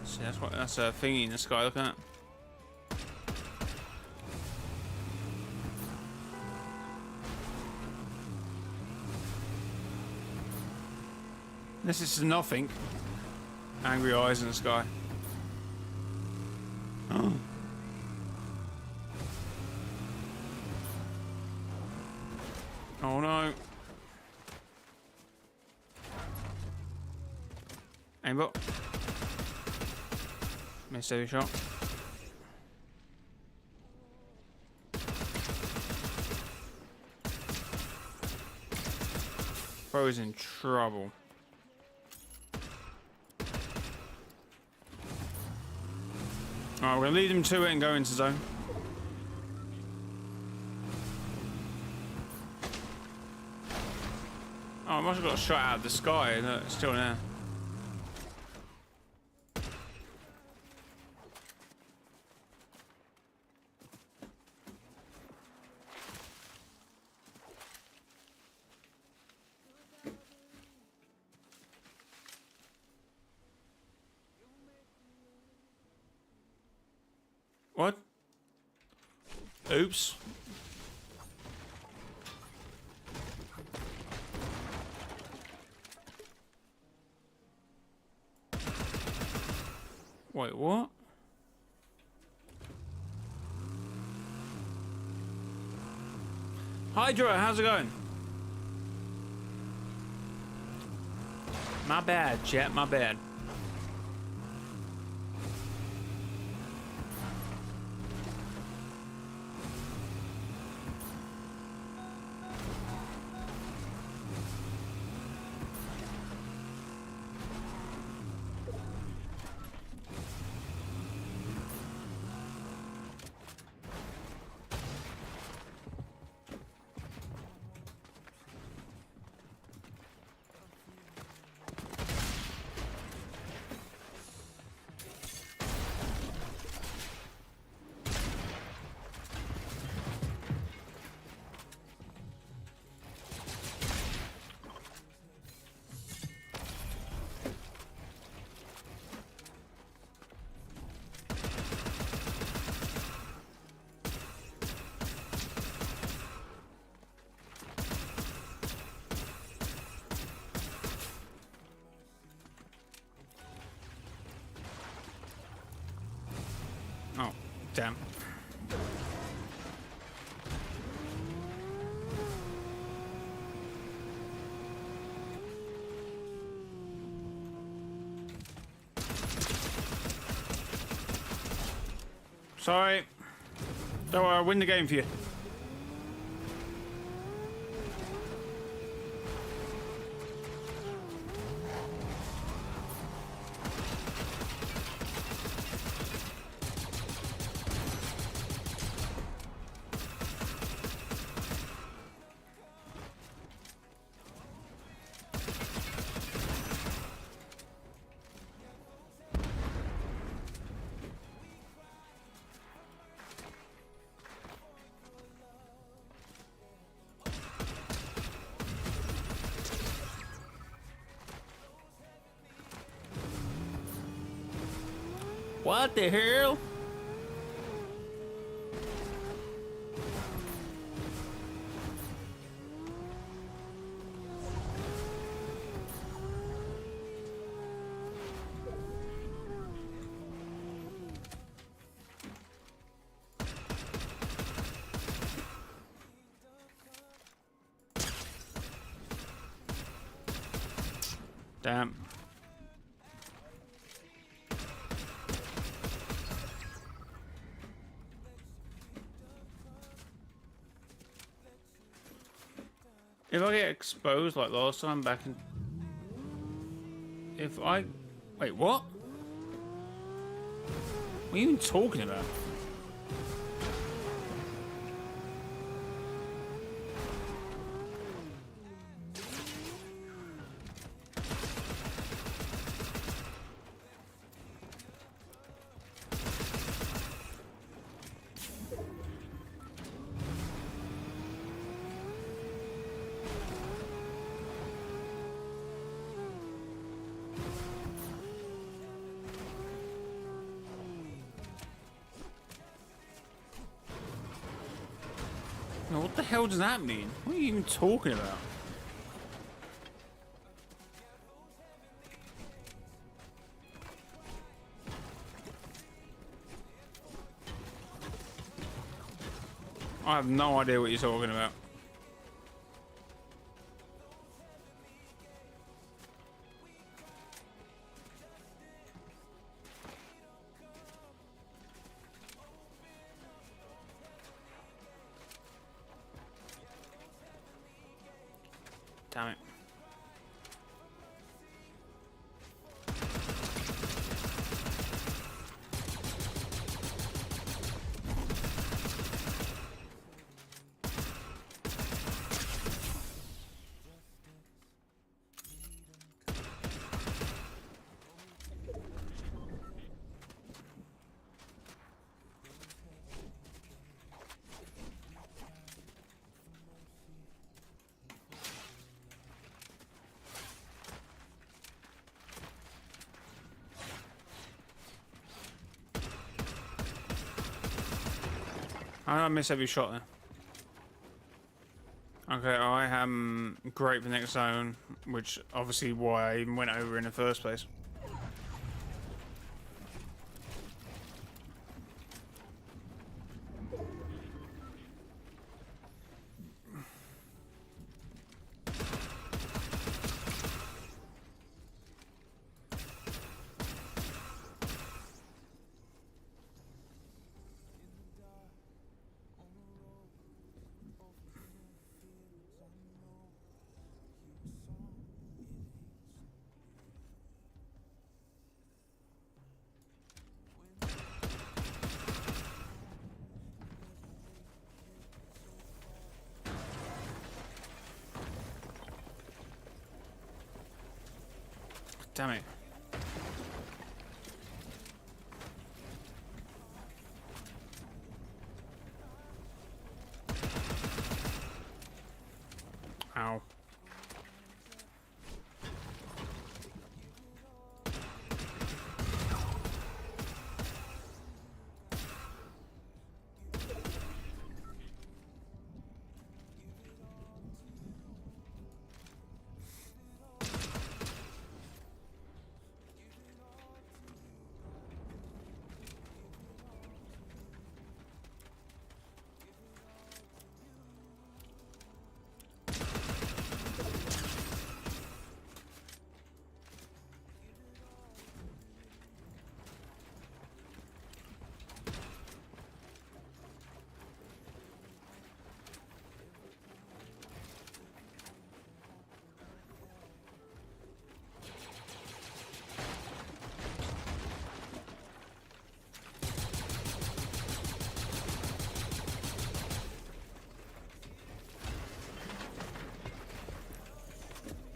A: See, that's a thingy in the sky. Look at that. This is nothing. Angry eyes in the sky. Oh. Oh no. Aimbot. Missed every shot. Bro is in trouble. Alright, we're gonna lead him to it and go into zone. Oh, I must have got a shot out of the sky. Look, it's still there. What? Oops. Wait, what? Hydra, how's it going? My bad, chat, my bad. Oh, damn. Sorry. Don't worry, I'll win the game for you. What the hell? Damn. If I get exposed like last time back in... If I... Wait, what? What are you even talking about? Now, what the hell does that mean? What are you even talking about? I have no idea what you're talking about. Damn it. How did I miss every shot there? Okay, I am great for the next zone, which obviously why I even went over in the first place. Damn it. Ow.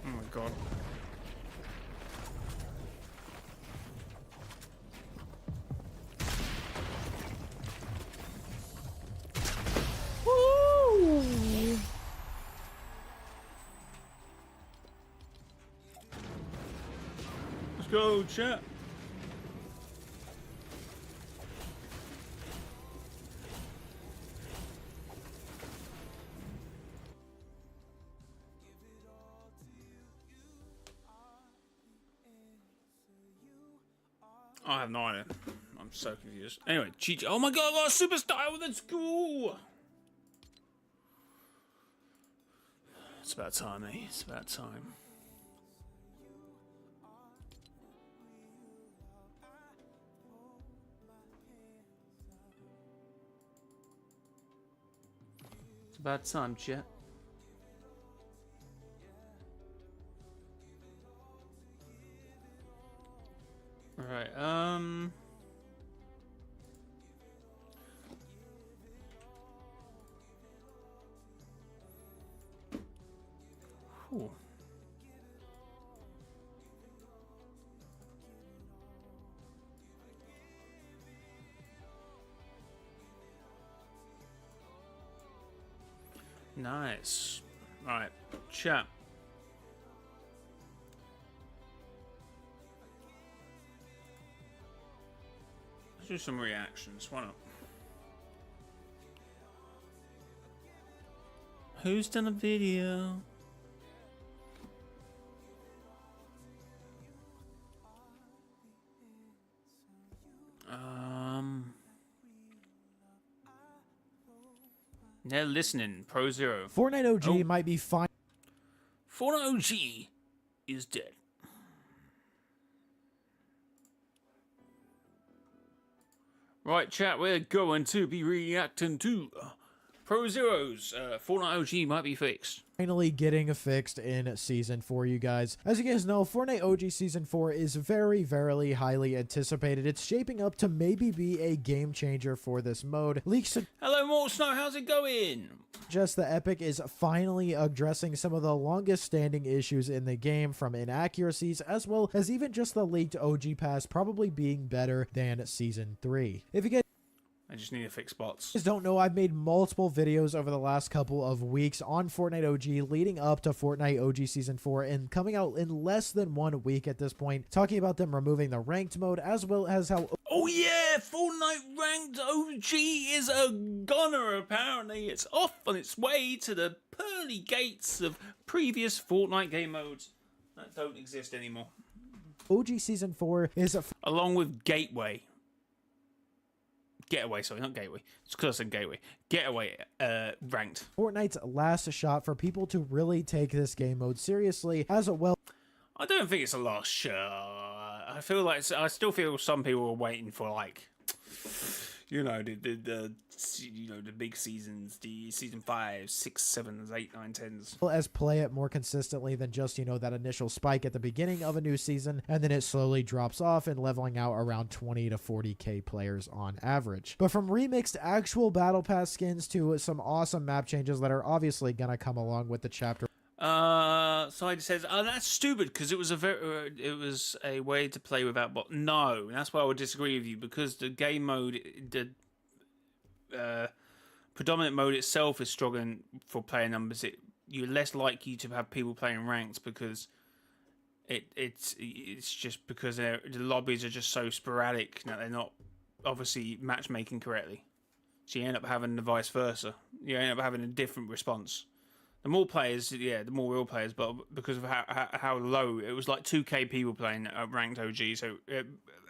A: Oh my god. Woo! Let's go, chat. I have no idea. I'm so confused. Anyway, Cheech. Oh my god, I got a super style. That's cool. It's about time, eh? It's about time. a bad time, chat. Alright, Whew. Nice. Alright, chat. Let's do some reactions. Why not? Who's done a video? They're listening. Pro Zero.
C: Fortnite OG might be fine.
A: Fortnite OG is dead. Right, chat, we're going to be reacting to Pro Zero's Fortnite OG might be fixed.
C: Finally getting fixed in Season 4, you guys. As you guys know, Fortnite OG Season 4 is very highly anticipated. It's shaping up to maybe be a game changer for this mode. Leaks
A: Hello, Mortal Snow, how's it going?
C: suggest the Epic is finally addressing some of the longest standing issues in the game, from inaccuracies as well as even just the leaked OG pass probably being better than Season 3. If you guys
A: I just need to fix bots.
C: don't know, I've made multiple videos over the last couple of weeks on Fortnite OG leading up to Fortnite OG Season 4 and coming out in less than 1 week at this point, talking about them removing the ranked mode as well as how
A: Oh yeah, Fortnite Ranked OG is a gunner apparently. It's off on its way to the pearly gates of previous Fortnite game modes that don't exist anymore.
C: OG Season 4 is
A: Along with Gateway. Getaway, sorry, not Gateway. It's because I said Gateway. Getaway, ranked.
C: Fortnite's last shot for people to really take this game mode seriously, as well
A: I don't think it's a last shot. I feel like I still feel some people are waiting for like, you know, the big seasons, the season 5, 6, 7, 8, 9, 10s.
C: as play it more consistently than just, you know, that initial spike at the beginning of a new season, and then it slowly drops off and leveling out around 20 to 40k players on average. But from remixed actual battle pass skins to some awesome map changes that are obviously gonna come along with the chapter.
A: Side says, "Oh, that's stupid because it was a way to play without bot." No, that's why I would disagree with you, because the game mode, the predominant mode itself is struggling for player numbers. You're less likely to have people playing ranked because it's just because the lobbies are just so sporadic that they're not obviously matchmaking correctly. So you end up having the vice versa. You end up having a different response. The more players, yeah, the more real players, but because of how low, it was like 2k people playing ranked OG, so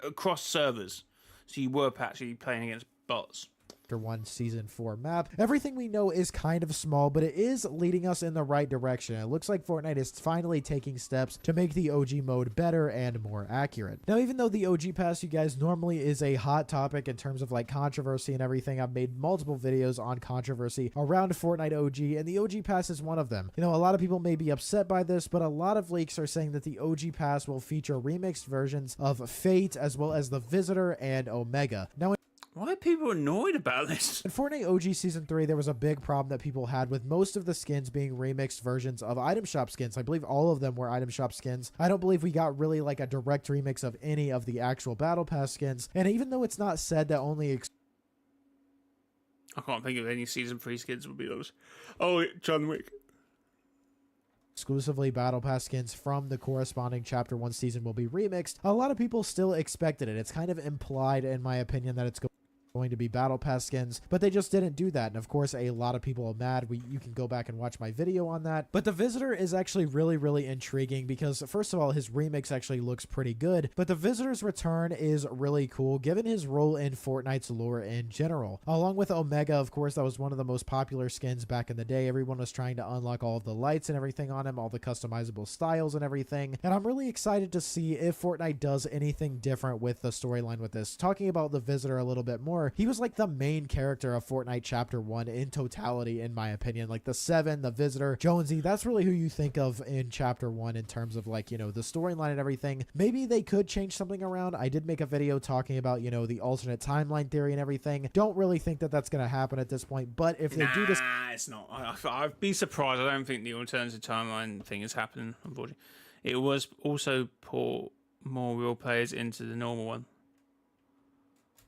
A: across servers, so you were actually playing against bots.
C: Chapter 1 Season 4 map. Everything we know is kind of small, but it is leading us in the right direction. It looks like Fortnite is finally taking steps to make the OG mode better and more accurate. Now, even though the OG pass, you guys, normally is a hot topic in terms of like controversy and everything, I've made multiple videos on controversy around Fortnite OG, and the OG pass is one of them. You know, a lot of people may be upset by this, but a lot of leaks are saying that the OG pass will feature remixed versions of Fate as well as the Visitor and Omega. Now,
A: why are people annoyed about this?
C: in Fortnite OG Season 3, there was a big problem that people had with most of the skins being remixed versions of item shop skins. I believe all of them were item shop skins. I don't believe we got really like a direct remix of any of the actual battle pass skins. And even though it's not said that only
A: I can't think of any season 3 skins would be those. Oh, John Wick.
C: exclusively battle pass skins from the corresponding Chapter 1 season will be remixed, a lot of people still expected it. It's kind of implied, in my opinion, that it's going to be battle pass skins, but they just didn't do that. And of course, a lot of people are mad. You can go back and watch my video on that. But the Visitor is actually really intriguing because, first of all, his remix actually looks pretty good, but the Visitor's return is really cool given his role in Fortnite's lore in general. Along with Omega, of course, that was one of the most popular skins back in the day. Everyone was trying to unlock all of the lights and everything on him, all the customizable styles and everything. And I'm really excited to see if Fortnite does anything different with the storyline with this. Talking about the Visitor a little bit more, more. He was like the main character of Fortnite Chapter 1 in totality, in my opinion. Like the Seven, the Visitor, Jonesy, that's really who you think of in Chapter 1 in terms of like, you know, the storyline and everything. Maybe they could change something around. I did make a video talking about, you know, the alternate timeline theory and everything. Don't really think that that's going to happen at this point, but if they do this...
A: it's not. I'd be surprised. I don't think the alternative timeline thing is happening, unfortunately. It was also pour more real players into the normal one.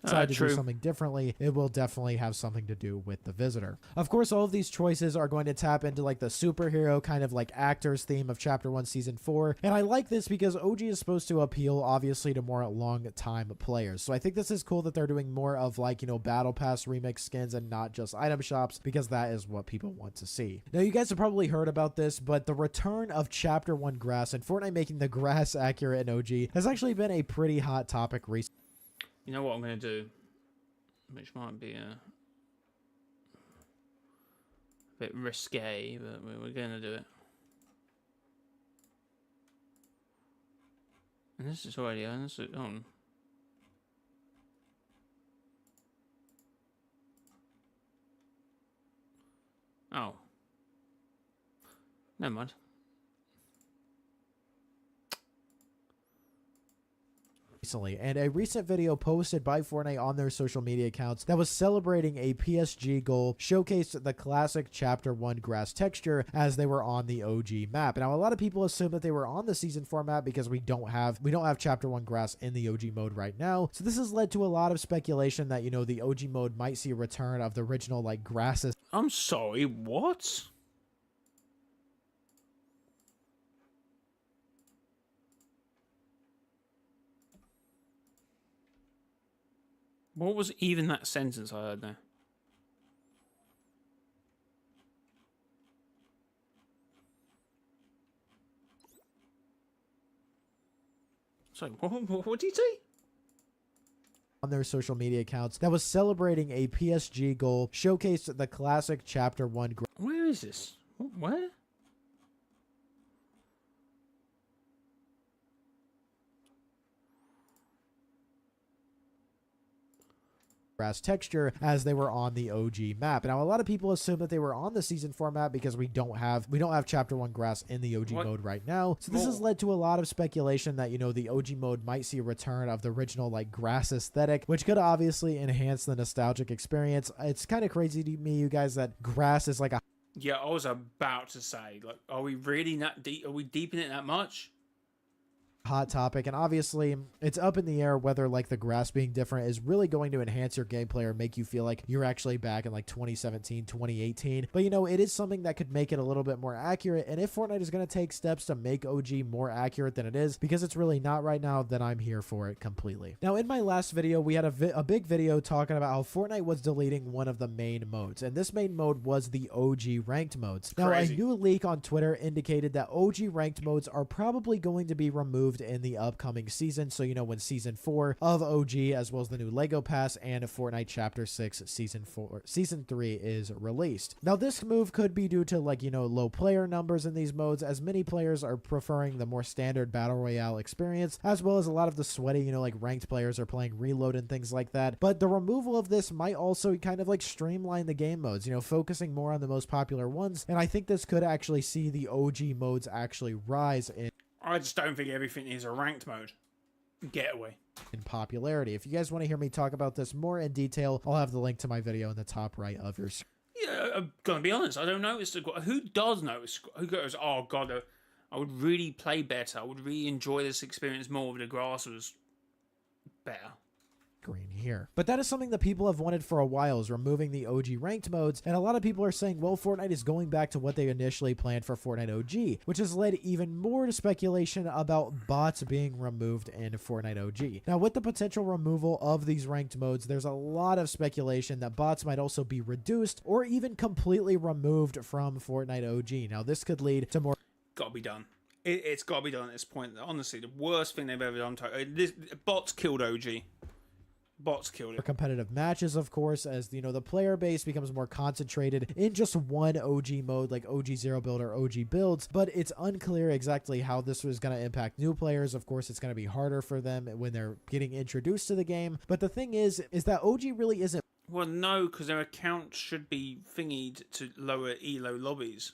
C: Decide to do something differently, it will definitely have something to do with the Visitor. Of course, all of these choices are going to tap into like the superhero kind of like actors theme of Chapter 1 Season 4, and I like this because OG is supposed to appeal obviously to more long time players. So I think this is cool that they're doing more of like, you know, Battle Pass remix skins and not just item shops, because that is what people want to see. Now, you guys have probably heard about this, but the return of Chapter 1 grass and Fortnite making the grass accurate in OG has actually been a pretty hot topic recently.
A: You know what I'm going to do? Which might be a bit risque, but we're going to do it. And this is already on. Oh. Never mind.
C: Recently, and a recent video posted by Fortnite on their social media accounts that was celebrating a PSG goal showcased the classic Chapter 1 grass texture as they were on the OG map. Now, a lot of people assume that they were on the Season 4 map because we don't have Chapter 1 grass in the OG mode right now. So this has led to a lot of speculation that, you know, the OG mode might see a return of the original like grasses.
A: I'm sorry, what? What was even that sentence I heard there? Sorry, what did you say?
C: On their social media accounts that was celebrating a PSG goal showcased the classic Chapter 1 grass.
A: Where is this? Where?
C: Grass texture as they were on the OG map. Now, a lot of people assume that they were on the Season 4 map because we don't have Chapter 1 grass in the OG mode right now. So this has led to a lot of speculation that, you know, the OG mode might see a return of the original like grass aesthetic, which could obviously enhance the nostalgic experience. It's kind of crazy to me, you guys, that grass is like a...
A: Yeah, I was about to say, like, are we really that deep? Are we deep in it that much?
C: Hot topic, and obviously it's up in the air whether like the grass being different is really going to enhance your gameplay or make you feel like you're actually back in like 2017 2018. But you know, it is something that could make it a little bit more accurate, and if Fortnite is going to take steps to make OG more accurate than it is, because it's really not right now, then I'm here for it completely. Now, in my last video we had a big video talking about how Fortnite was deleting one of the main modes, and this main mode was the OG ranked modes. Now, a new leak on Twitter indicated that OG ranked modes are probably going to be removed in the upcoming season. So, you know, when Season 4 of OG, as well as the new Lego Pass and Fortnite Chapter 6 Season 3 is released. Now, this move could be due to like, you know, low player numbers in these modes, as many players are preferring the more standard Battle Royale experience, as well as a lot of the sweaty, you know, like ranked players are playing Reload and things like that. But the removal of this might also kind of like streamline the game modes, you know, focusing more on the most popular ones. And I think this could actually see the OG modes actually rise in...
A: I just don't think everything is a ranked mode. Getaway.
C: In popularity. If you guys want to hear me talk about this more in detail, I'll have the link to my video in the top right of your screen.
A: Yeah, I'm gonna be honest. I don't notice who does notice. Who goes, oh god, I would really play better. I would really enjoy this experience more if the grass was better.
C: Green here. But that is something that people have wanted for a while, is removing the OG ranked modes, and a lot of people are saying, well, Fortnite is going back to what they initially planned for Fortnite OG, which has led even more to speculation about bots being removed in Fortnite OG. Now, with the potential removal of these ranked modes, there's a lot of speculation that bots might also be reduced or even completely removed from Fortnite OG. Now, this could lead to more...
A: Gotta be done. It's gotta be done at this point. Honestly, the worst thing they've ever done. Bots killed OG. Bots killed it.
C: competitive matches, of course, as you know, the player base becomes more concentrated in just one OG mode, like OG Zero Build or OG builds. But it's unclear exactly how this was going to impact new players. Of course, it's going to be harder for them when they're getting introduced to the game. But the thing is that OG really isn't
A: Well, no, because their account should be thingied to lower elo lobbies.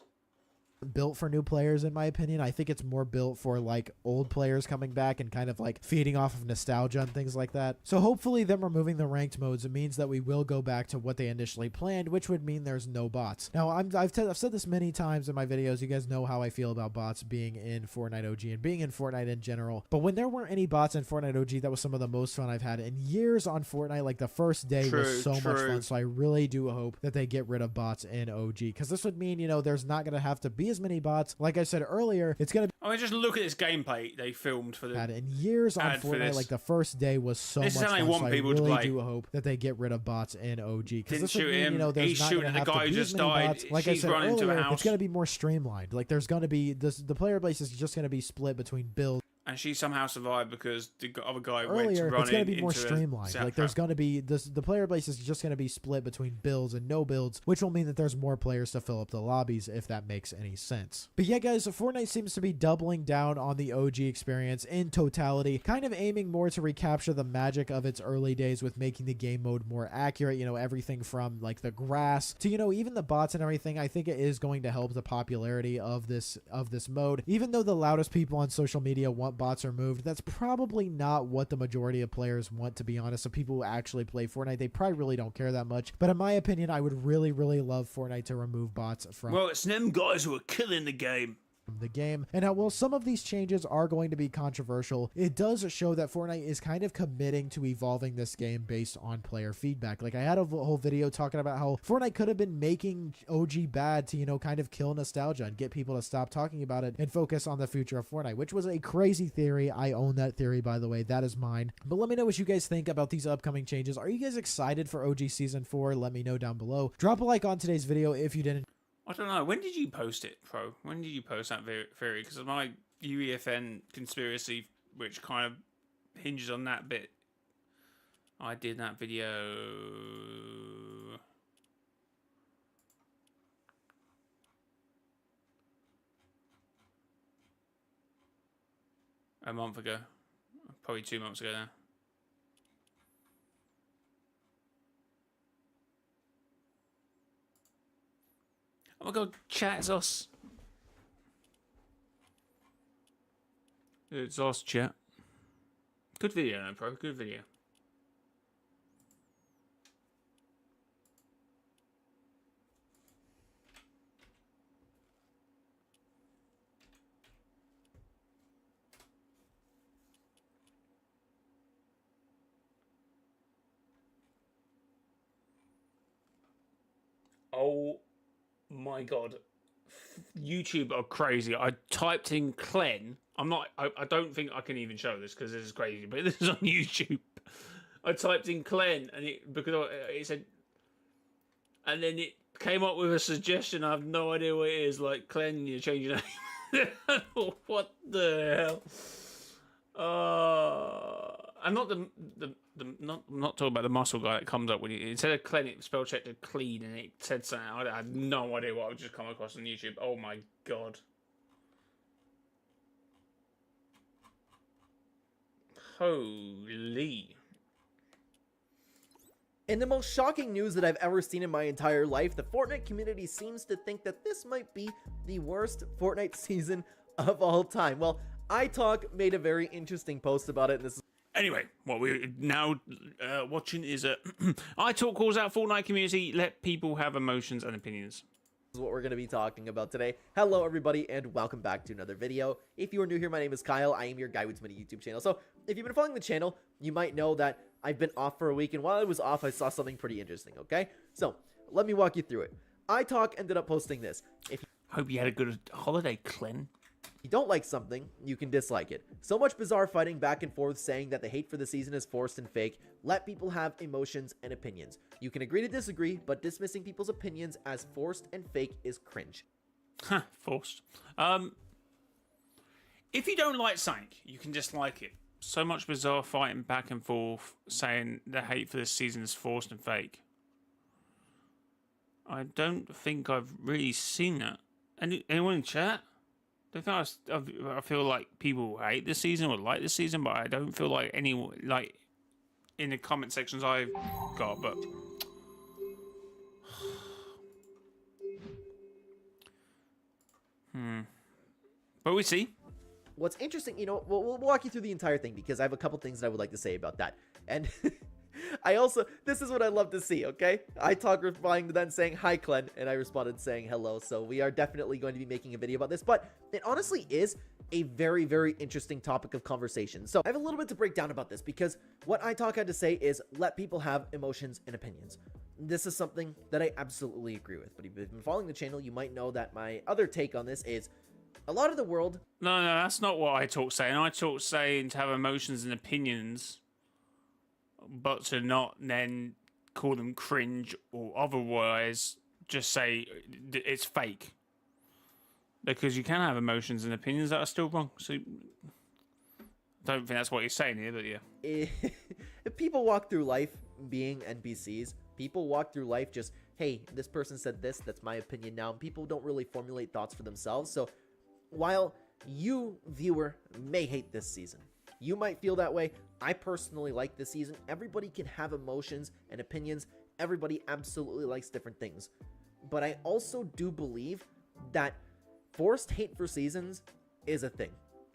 C: built for new players, in my opinion. I think it's more built for like old players coming back and kind of like feeding off of nostalgia and things like that. So hopefully them removing the ranked modes, it means that we will go back to what they initially planned, which would mean there's no bots. Now I've said this many times in my videos. You guys know how I feel about bots being in Fortnite OG and being in Fortnite in general. But when there weren't any bots in Fortnite OG, that was some of the most fun I've had in years on Fortnite. Like the first day was so much fun. So I really do hope that they get rid of bots in OG, because this would mean, you know, there's not going to have to be as many bots. Like I said earlier, it's going to be
A: I mean, just look at this gameplay they filmed for the
C: had in years on Fortnite. Like the first day was so much fun. So I really do hope that they get rid of bots in OG, because this would mean, you know, there's not going to have to be as many bots. Like I said earlier, it's going to be more streamlined. Like there's going to be the player base is just going to be split between builds.
A: And she somehow survived because the other guy
C: Earlier,
A: went to run
C: it's going to be more
A: into
C: streamlined. Like there's going to be the player base is just going to be split between builds and no builds, which will mean that there's more players to fill up the lobbies, if that makes any sense. But yeah, guys, Fortnite seems to be doubling down on the OG experience in totality, kind of aiming more to recapture the magic of its early days with making the game mode more accurate. You know, everything from like the grass to, you know, even the bots and everything. I think it is going to help the popularity of this mode. Even though the loudest people on social media want bots removed, that's probably not what the majority of players want, to be honest. So people who actually play Fortnite, they probably really don't care that much. But in my opinion, I would really love Fortnite to remove bots from
A: Well, it's them guys who are killing the game.
C: the game. And now, while some of these changes are going to be controversial, it does show that Fortnite is kind of committing to evolving this game based on player feedback. Like I had a whole video talking about how Fortnite could have been making OG bad to, you know, kind of kill nostalgia and get people to stop talking about it and focus on the future of Fortnite, which was a crazy theory. I own that theory, by the way. That is mine. But let me know what you guys think about these upcoming changes. Are you guys excited for OG Season 4? Let me know down below. Drop a like on today's video if you didn't.
A: I don't know. When did you post it, Pro? When did you post that theory? Because my UEFN conspiracy, which kind of hinges on that bit, I did that video a month ago, probably 2 months ago now. Oh my god, chat, it's us. It's us, chat. Good video, though, bro. Good video. Oh my god. YouTube are crazy. I typed in Clen. I don't think I can even show this because this is crazy, but this is on YouTube. I typed in Clen and it said, and then it came up with a suggestion. I have no idea what it is. Like, Clen, you change your name. What the hell? I'm not not talking about the muscle guy that comes up with it. Instead of Clen, it spell checked to clean, and it said something. I had no idea what I've just come across on YouTube. Oh my god. Holy.
D: In the most shocking news that I've ever seen in my entire life, the Fortnite community seems to think that this might be the worst Fortnite season of all time. Well, iTalk made a very interesting post about it, and this is
A: Anyway, what we're now watching is iTalk calls out Fortnite community, let people have emotions and opinions.
D: what we're going to be talking about today. Hello everybody and welcome back to another video. If you are new here, my name is Kyle. I am your guy with many YouTube channel. So if you've been following the channel, you might know that I've been off for a week, and while I was off, I saw something pretty interesting, okay? So let me walk you through it. iTalk ended up posting this. If
A: Hope you had a good holiday, Clen.
D: you don't like something, you can dislike it. So much bizarre fighting back and forth saying that the hate for the season is forced and fake. Let people have emotions and opinions. You can agree to disagree, but dismissing people's opinions as forced and fake is cringe.
A: Forced. If you don't like something, you can dislike it. So much bizarre fighting back and forth, saying the hate for this season is forced and fake. I don't think I've really seen that. Anyone in chat? I feel like people hate this season or like this season, but I don't feel like anyone, like, in the comment sections I've got, but... But we see.
D: What's interesting, you know, we'll walk you through the entire thing because I have a couple things that I would like to say about that. And this is what I love to see, okay? I talk replying to them saying, hi, Clen, and I responded saying hello. So we are definitely going to be making a video about this, but it honestly is a very, very interesting topic of conversation. So I have a little bit to break down about this because what I talk had to say is let people have emotions and opinions. This is something that I absolutely agree with, but if you've been following the channel, you might know that my other take on this is a lot of the world...
A: No, that's not what I talk saying. I talk saying to have emotions and opinions, but to not then call them cringe or otherwise just say it's fake. Because you can have emotions and opinions that are still wrong. So I don't think that's what you're saying here, but yeah.
D: If people walk through life being NPCs, people walk through life just, hey, this person said this, that's my opinion now. And people don't really formulate thoughts for themselves. So while you, viewer, may hate this season, you might feel that way. I personally like this season. Everybody can have emotions and opinions. Everybody absolutely likes different things. But I also do believe that forced hate for seasons is a thing.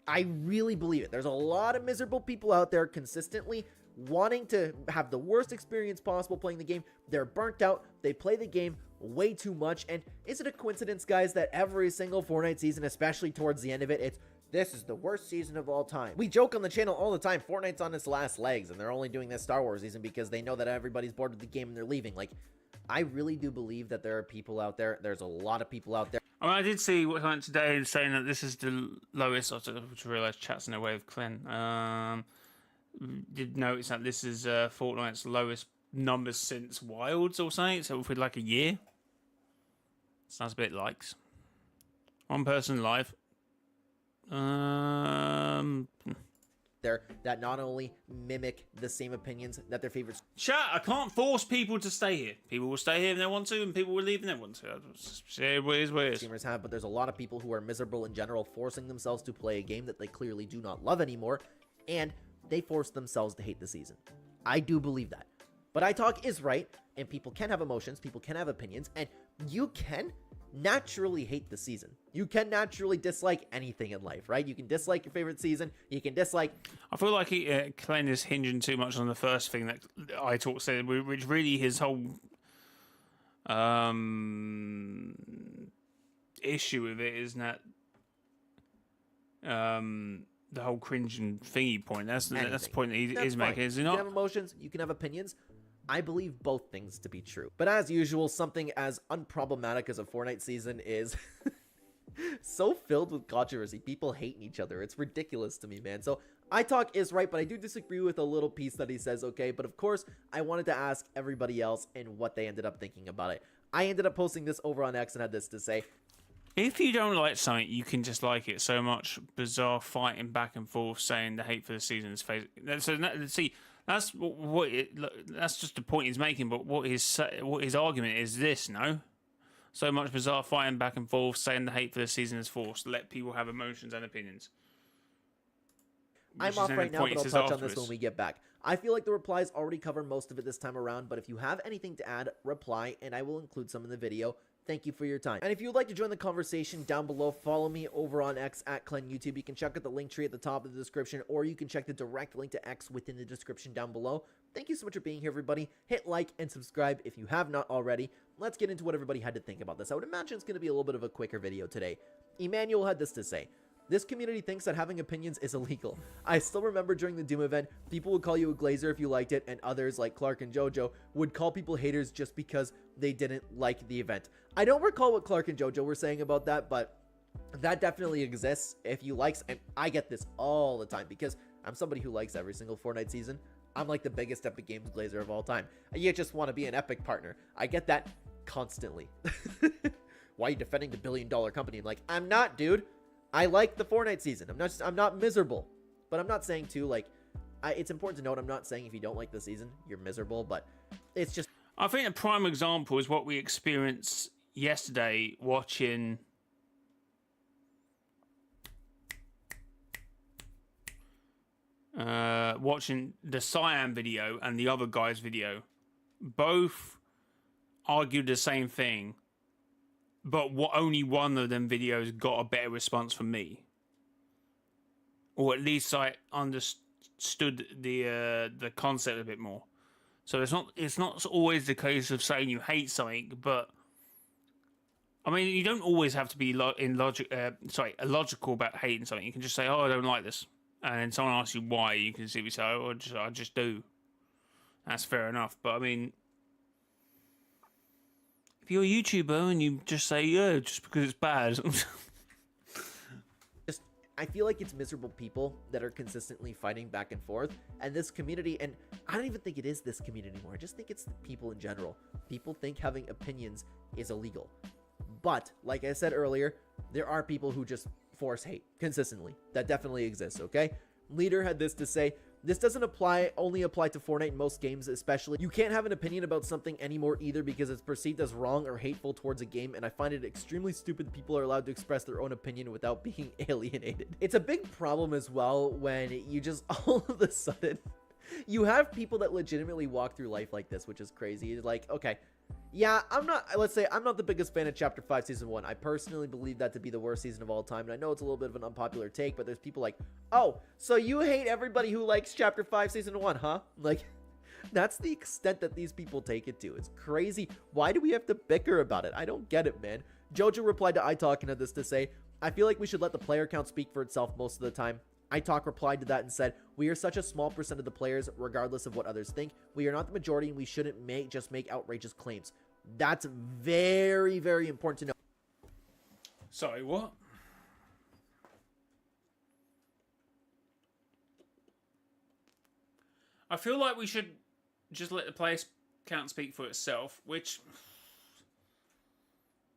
D: I really believe it. There's a lot of miserable people out there consistently wanting to have the worst experience possible playing the game. They're burnt out. They play the game way too much. And is it a coincidence, guys, that every single Fortnite season, especially towards the end of it, this is the worst season of all time? We joke on the channel all the time, Fortnite's on its last legs, and they're only doing this Star Wars season because they know that everybody's bored with the game and they're leaving. Like, I really do believe that there are people out there. There's a lot of people out there.
A: I mean, I did see what went today saying that this is the lowest. I just realised chat's in a way of Clen. Did notice that this is Fortnite's lowest numbers since Wilds or something, so for like a year. Sounds a bit likes. One person live.
D: There that not only mimic the same opinions that their favorites.
A: Chat, I can't force people to stay here. People will stay here if they want to, and people will leave if they want to. Weird.
D: Streamers have, but there's a lot of people who are miserable in general, forcing themselves to play a game that they clearly do not love anymore, and they force themselves to hate the season. I do believe that. But iTalk is right, and people can have emotions, people can have opinions, and you can naturally hate the season. You can naturally dislike anything in life, right? You can dislike your favorite season, you can dislike...
A: I feel like Clen is hinging too much on the first thing that iTalk said, which really his whole issue with it is that the whole cringe and thingy point. That's the point that he is making, is he not?
D: You can have emotions, you can have opinions. I believe both things to be true. But as usual, something as unproblematic as a Fortnite season is so filled with controversy. People hating each other. It's ridiculous to me, man. So iTalk is right, but I do disagree with a little piece that he says, okay? But of course, I wanted to ask everybody else and what they ended up thinking about it. I ended up posting this over on X and had this to say.
A: If you don't like something, you can just like it. So much bizarre fighting back and forth, saying the hate for the season is fake. So see, that's that's just the point he's making. But what his argument is this: no, so much bizarre fighting back and forth, saying the hate for the season is forced. Let people have emotions and opinions.
D: I'm off right now, but I'll touch on this when we get back. I feel like the replies already cover most of it this time around, but if you have anything to add, reply, and I will include some in the video. Thank you for your time. And if you would like to join the conversation down below, follow me over on X at Clen YouTube. You can check out the link tree at the top of the description, or you can check the direct link to X within the description down below. Thank you so much for being here, everybody. Hit like and subscribe if you have not already. Let's get into what everybody had to think about this. I would imagine it's going to be a little bit of a quicker video today. Emmanuel had this to say. This community thinks that having opinions is illegal. I still remember during the Doom event, people would call you a glazer if you liked it, and others like Clark and Jojo would call people haters just because they didn't like the event. I don't recall what Clark and Jojo were saying about that, but that definitely exists. If you like, and I get this all the time because I'm somebody who likes every single Fortnite season. I'm like the biggest Epic Games glazer of all time. You just want to be an Epic partner. I get that constantly. Why are you defending the billion-dollar company? I'm like, I'm not, dude. I like the Fortnite season. I'm not miserable. But I'm not saying too, like, it's important to note, I'm not saying if you don't like the season, you're miserable, but it's just...
A: I think a prime example is what we experienced yesterday watching the Cyan video and the other guy's video. Both argued the same thing, but only one of them videos got a better response from me, or at least I understood the concept a bit more. So it's not always the case of saying you hate something, but I mean, you don't always have to be illogical about hating something. You can just say, "Oh, I don't like this," and then someone asks you why. You can simply say, "Oh, I just do." That's fair enough. But I mean, if you're a YouTuber and you just say, "Yeah," just because it's bad.
D: I feel like it's miserable people that are consistently fighting back and forth, and this community, and I don't even think it is this community anymore. I just think it's the people in general. People think having opinions is illegal. But, like I said earlier, there are people who just force hate consistently. That definitely exists, okay? Leader had this to say, this doesn't only apply to Fortnite in most games, especially. You can't have an opinion about something anymore either because it's perceived as wrong or hateful towards a game, and I find it extremely stupid that people are allowed to express their own opinion without being alienated. It's a big problem as well when you just all of a sudden, you have people that legitimately walk through life like this, which is crazy. It's like, okay, yeah, let's say I'm not the biggest fan of Chapter 5 Season 1. I personally believe that to be the worst season of all time, and I know it's a little bit of an unpopular take, but there's people like, oh, so you hate everybody who likes Chapter 5 Season 1, huh? Like, that's the extent that these people take it to. It's crazy. Why do we have to bicker about it? I don't get it, man. Jojo replied to iTalk and had this to say, I feel like we should let the player count speak for itself most of the time. iTalk replied to that and said, we are such a small percent of the players, regardless of what others think. We are not the majority, and we shouldn't just make outrageous claims. That's very, very important to know.
A: Sorry, what? I feel like we should just let the player count speak for itself, which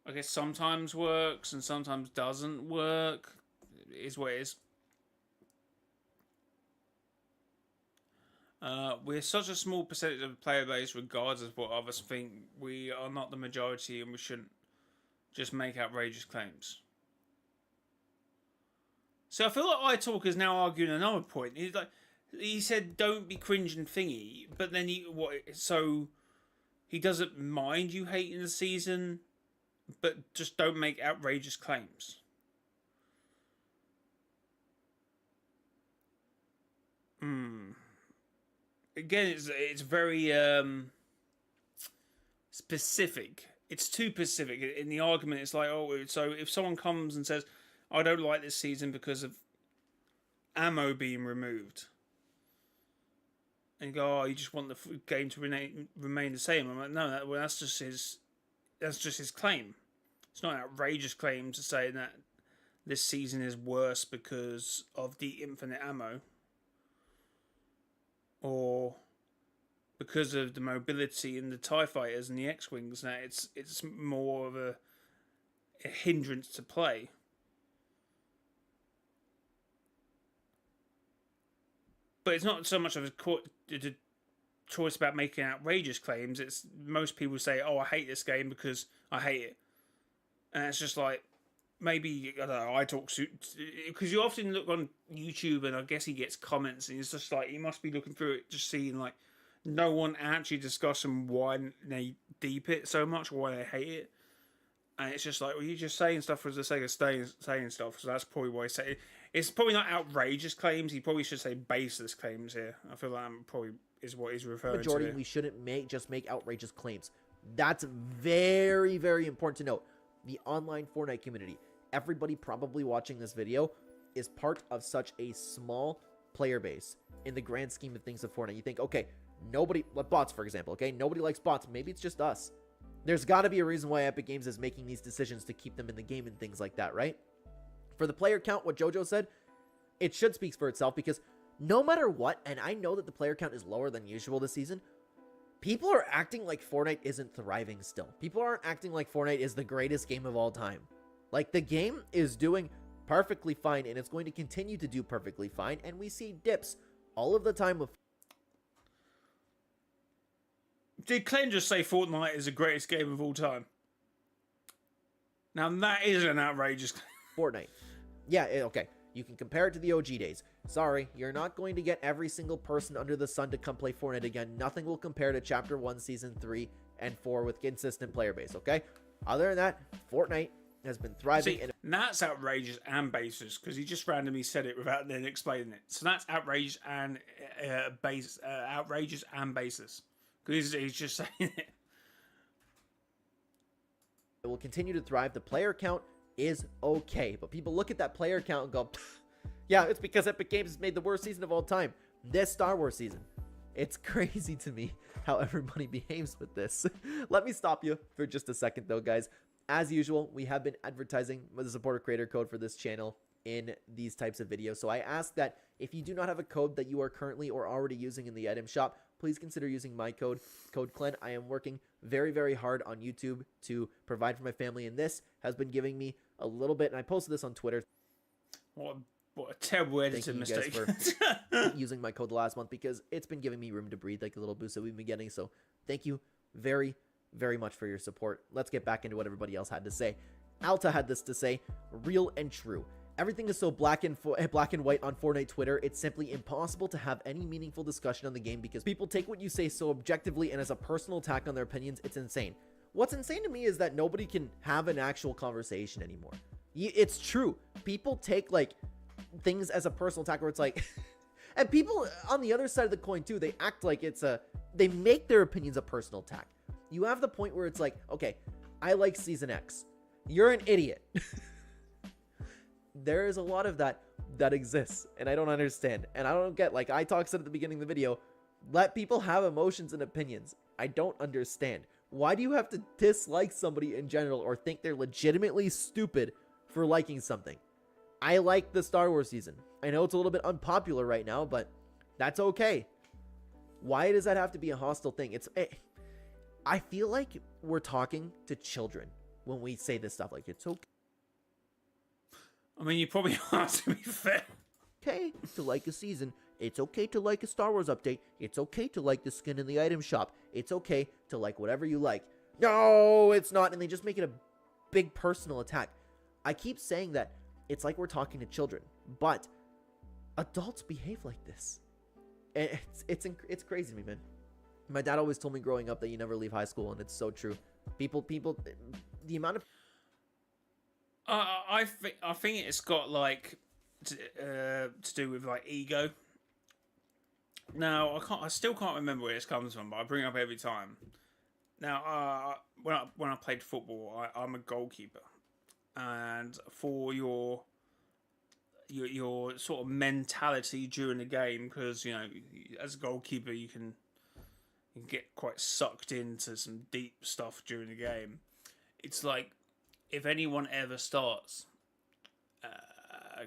A: I guess sometimes works and sometimes doesn't work. It is what it is. We're such a small percentage of the player base, regardless of what others think. We are not the majority, and we shouldn't just make outrageous claims. So I feel like iTalk is now arguing another point. He said, "Don't be cringe and thingy," but then so he doesn't mind you hating the season, but just don't make outrageous claims. Again, it's very specific. It's too specific. In the argument, it's like, oh, so if someone comes and says, I don't like this season because of ammo being removed, and you go, oh, you just want the game to remain the same. I'm like, no, that's just his claim. It's not an outrageous claim to say that this season is worse because of the infinite ammo, or because of the mobility in the TIE fighters and the X-Wings. Now it's more of a hindrance to play. But it's not so much of a choice about making outrageous claims. It's most people say, oh, I hate this game because I hate it. And it's just like, maybe, I don't know, iTalk, because you often look on YouTube and I guess he gets comments and it's just like, you must be looking through it just seeing like no one actually discussing why they deep it so much, why they hate it. And it's just like, well, you're just saying stuff for the sake of saying stuff, so that's probably why I say it. It's probably not outrageous claims, he probably should say baseless claims here. I feel like that probably is what he's referring
D: Majority,
A: to.
D: we shouldn't just make outrageous claims. That's very, very important to note. The online Fortnite community, everybody probably watching this video is part of such a small player base in the grand scheme of things of Fortnite. You think, okay, bots, for example, okay? Nobody likes bots. Maybe it's just us. There's got to be a reason why Epic Games is making these decisions to keep them in the game and things like that, right? For the player count, what Jojo said, it should speak for itself because no matter what, and I know that the player count is lower than usual this season, people are acting like Fortnite isn't thriving still. People aren't acting like Fortnite is the greatest game of all time. Like, the game is doing perfectly fine, and it's going to continue to do perfectly fine, and we see dips all of the time with
A: Did Glenn just say Fortnite is the greatest game of all time? Now that is an outrageous.
D: Fortnite. Yeah, okay. You can compare it to the OG days. Sorry, you're not going to get every single person under the sun to come play Fortnite again. Nothing will compare to Chapter 1, Season 3, and 4 with consistent player base, okay? Other than that, Fortnite has been thriving.
A: See, that's outrageous and baseless because he just randomly said it without then explaining it. So that's outrageous and outrageous and baseless because he's just saying it.
D: It will continue to thrive. The player count is okay, but people look at that player count and go, yeah, it's because Epic Games has made the worst season of all time. This Star Wars season. It's crazy to me how everybody behaves with this. Let me stop you for just a second though, guys. As usual, we have been advertising with the supporter creator code for this channel in these types of videos. So I ask that if you do not have a code that you are currently or already using in the item shop, please consider using my code Clen. I am working very, very hard on YouTube to provide for my family, and this has been giving me a little bit, and I posted this on Twitter.
A: What a terrible editing mistake.
D: Thank you guys for using my code the last month because it's been giving me room to breathe, like a little boost that we've been getting. So thank you very, very much for your support. Let's get back into what everybody else had to say. Alta had this to say: real and true. Everything is so black and white on Fortnite Twitter, it's simply impossible to have any meaningful discussion on the game because people take what you say so objectively and as a personal attack on their opinions. It's insane. What's insane to me is that nobody can have an actual conversation anymore. It's true. People take like things as a personal attack where it's like, and people on the other side of the coin too, they act like they make their opinions a personal attack. You have the point where it's like, okay, I like Season X. You're an idiot. There is a lot of that exists, and I don't understand. And I don't get, like I talked at the beginning of the video, let people have emotions and opinions. I don't understand. Why do you have to dislike somebody in general or think they're legitimately stupid for liking something? I like the Star Wars season. I know it's a little bit unpopular right now, but that's okay. Why does that have to be a hostile thing? I feel like we're talking to children when we say this stuff. Like, it's okay.
A: I mean, you probably are, to be fair.
D: Okay to like a season. It's okay to like a Star Wars update. It's okay to like the skin in the item shop. It's okay to like whatever you like. No, it's not. And they just make it a big personal attack. I keep saying that it's like we're talking to children, but adults behave like this. And it's crazy to me, man. My dad always told me growing up that you never leave high school, and it's so true. People, the amount of
A: I think it's got like to do with like ego. Now I still can't remember where this comes from, but I bring it up every time. Now when I played football, I'm a goalkeeper, and for your sort of mentality during the game, because you know as a goalkeeper you can get quite sucked into some deep stuff during the game. It's like, if anyone ever starts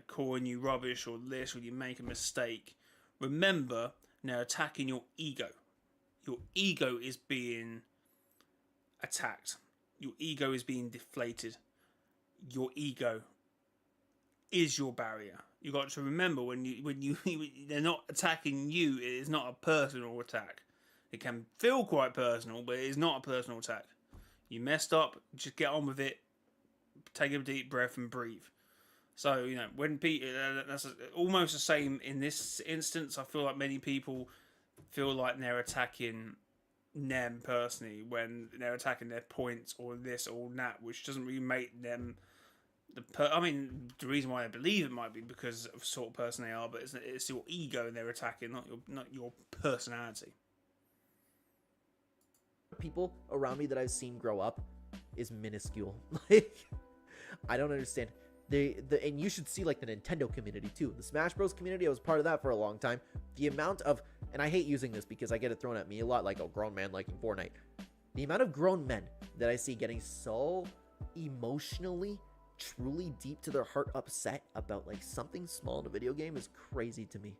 A: calling you rubbish or this, or you make a mistake, remember they're attacking your ego. Your ego is being attacked. Your ego is being deflated. Your ego is your barrier. You got to remember when you they're not attacking you. It is not a personal attack. It can feel quite personal, but it is not a personal attack. You messed up. Just get on with it. Take a deep breath and breathe. So, you know, when people, that's almost the same in this instance. I feel like many people feel like they're attacking them personally when they're attacking their points or this or that, which doesn't really make them I mean, the reason why I believe it might be because of the sort of person they are, but it's your ego they're attacking, not your personality.
D: People around me that I've seen grow up is minuscule. Like, I don't understand. And you should see like the Nintendo community too. The Smash Bros community, I was part of that for a long time. The amount of, and I hate using this because I get it thrown at me a lot, like a grown man liking Fortnite. The amount of grown men that I see getting so emotionally, truly deep to their heart upset about like something small in a video game is crazy to me.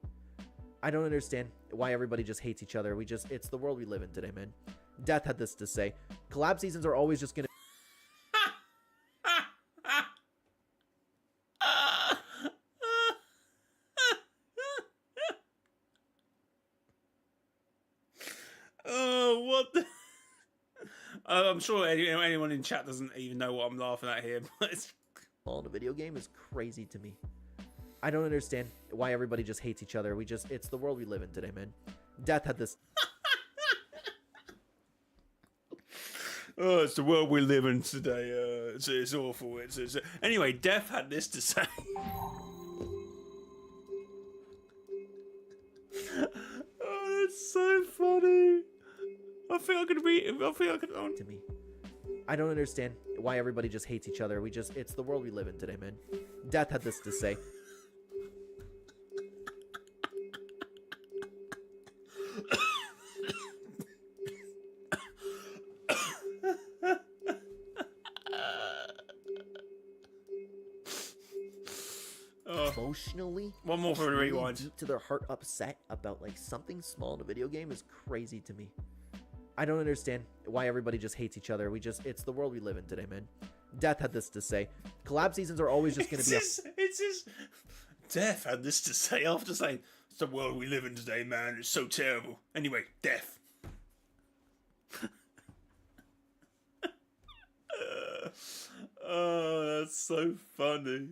D: I don't understand why everybody just hates each other. It's the world we live in today, man. Death had this to say: collab seasons are always just gonna
A: I'm sure anyone in chat doesn't even know what I'm laughing at here. But it's...
D: in a video game is crazy to me. I don't understand why everybody just hates each other. It's the world we live in today, man. Death had this.
A: Oh, it's the world we live in today. It's awful. Anyway, Death had this to say. Oh, that's so funny. I think I could be.
D: To me. I don't understand why everybody just hates each other. It's the world we live in today, man. Death had this to say. Emotionally,
A: one more for the
D: really
A: rewind.
D: Deep to their heart, upset about like something small in a video game is crazy to me. I don't understand why everybody just hates each other. It's the world we live in today, man. Death had this to say. Collab seasons are always just going to be.
A: Death had this to say after saying, "It's the world we live in today, man. It's so terrible." Anyway, Death. Oh, that's so funny.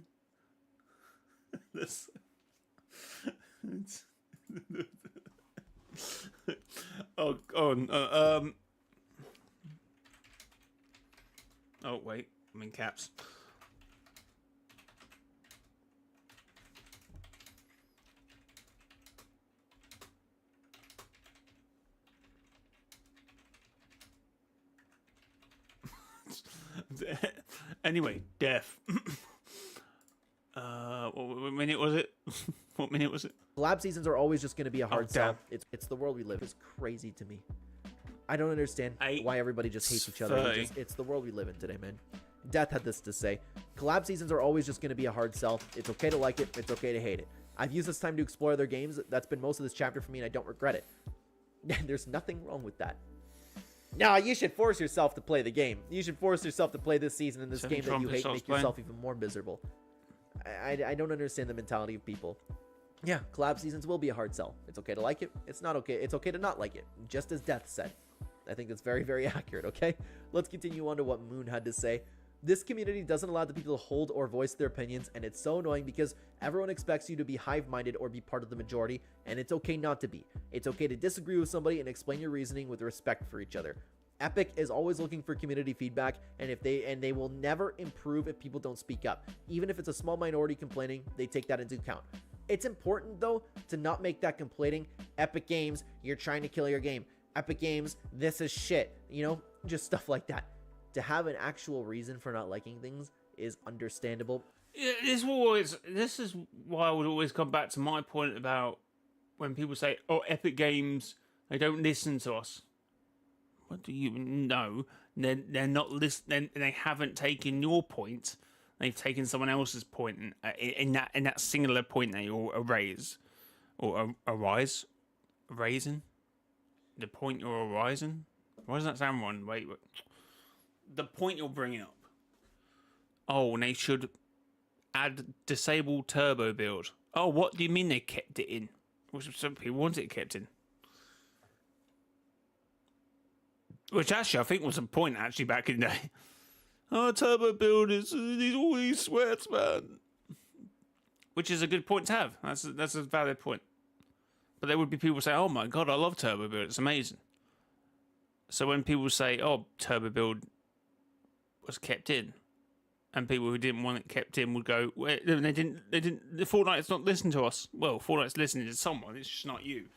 A: Oh wait, I'm in caps. Anyway, Death. What minute was it? What minute was it?
D: Collab seasons are always just going to be a hard sell.
A: Damn.
D: It's the world we live in. It's crazy to me. I don't understand
A: Eight,
D: why everybody just hates each other. It's the world we live in today, man. Death had this to say. Collab seasons are always just going to be a hard sell. It's okay to like it. It's okay to hate it. I've used this time to explore their games. That's been most of this chapter for me, and I don't regret it. There's nothing wrong with that. No, you should force yourself to play the game. You should force yourself to play this season in this game that you hate and make yourself even more miserable. I don't understand the mentality of people. Yeah, collab seasons will be a hard sell. It's okay to like it. It's not okay. It's okay to not like it. Just as Death said. I think that's very, very accurate, okay? Let's continue on to what Moon had to say. This community doesn't allow the people to hold or voice their opinions, and it's so annoying because everyone expects you to be hive-minded or be part of the majority, and it's okay not to be. It's okay to disagree with somebody and explain your reasoning with respect for each other. Epic is always looking for community feedback, and they will never improve if people don't speak up. Even if it's a small minority complaining, they take that into account. It's important though to not make that complaining. Epic Games, you're trying to kill your game. Epic Games, this is shit. You know, just stuff like that. To have an actual reason for not liking things is understandable.
A: Yeah, this is why I would always come back to my point about when people say, "Oh, Epic Games, they don't listen to us." What do you know? They're not listening. They haven't taken your point. They've taken someone else's point in that singular point that you raise or raising. The point you're arising. Why does that sound wrong? Wait. The point you're bringing up. Oh, and they should add disable turbo build. Oh, what do you mean they kept it in? Well, some people want it kept in. Which actually I think was a point actually back in the day. Oh, turbo build is all these sweats, man. Which is a good point to have. That's a valid point. But there would be people say, "Oh my god, I love turbo build. It's amazing." So when people say, "Oh, turbo build was kept in," and people who didn't want it kept in would go, "Wait, they didn't. The Fortnite's not listening to us." Well, Fortnite's listening to someone. It's just not you.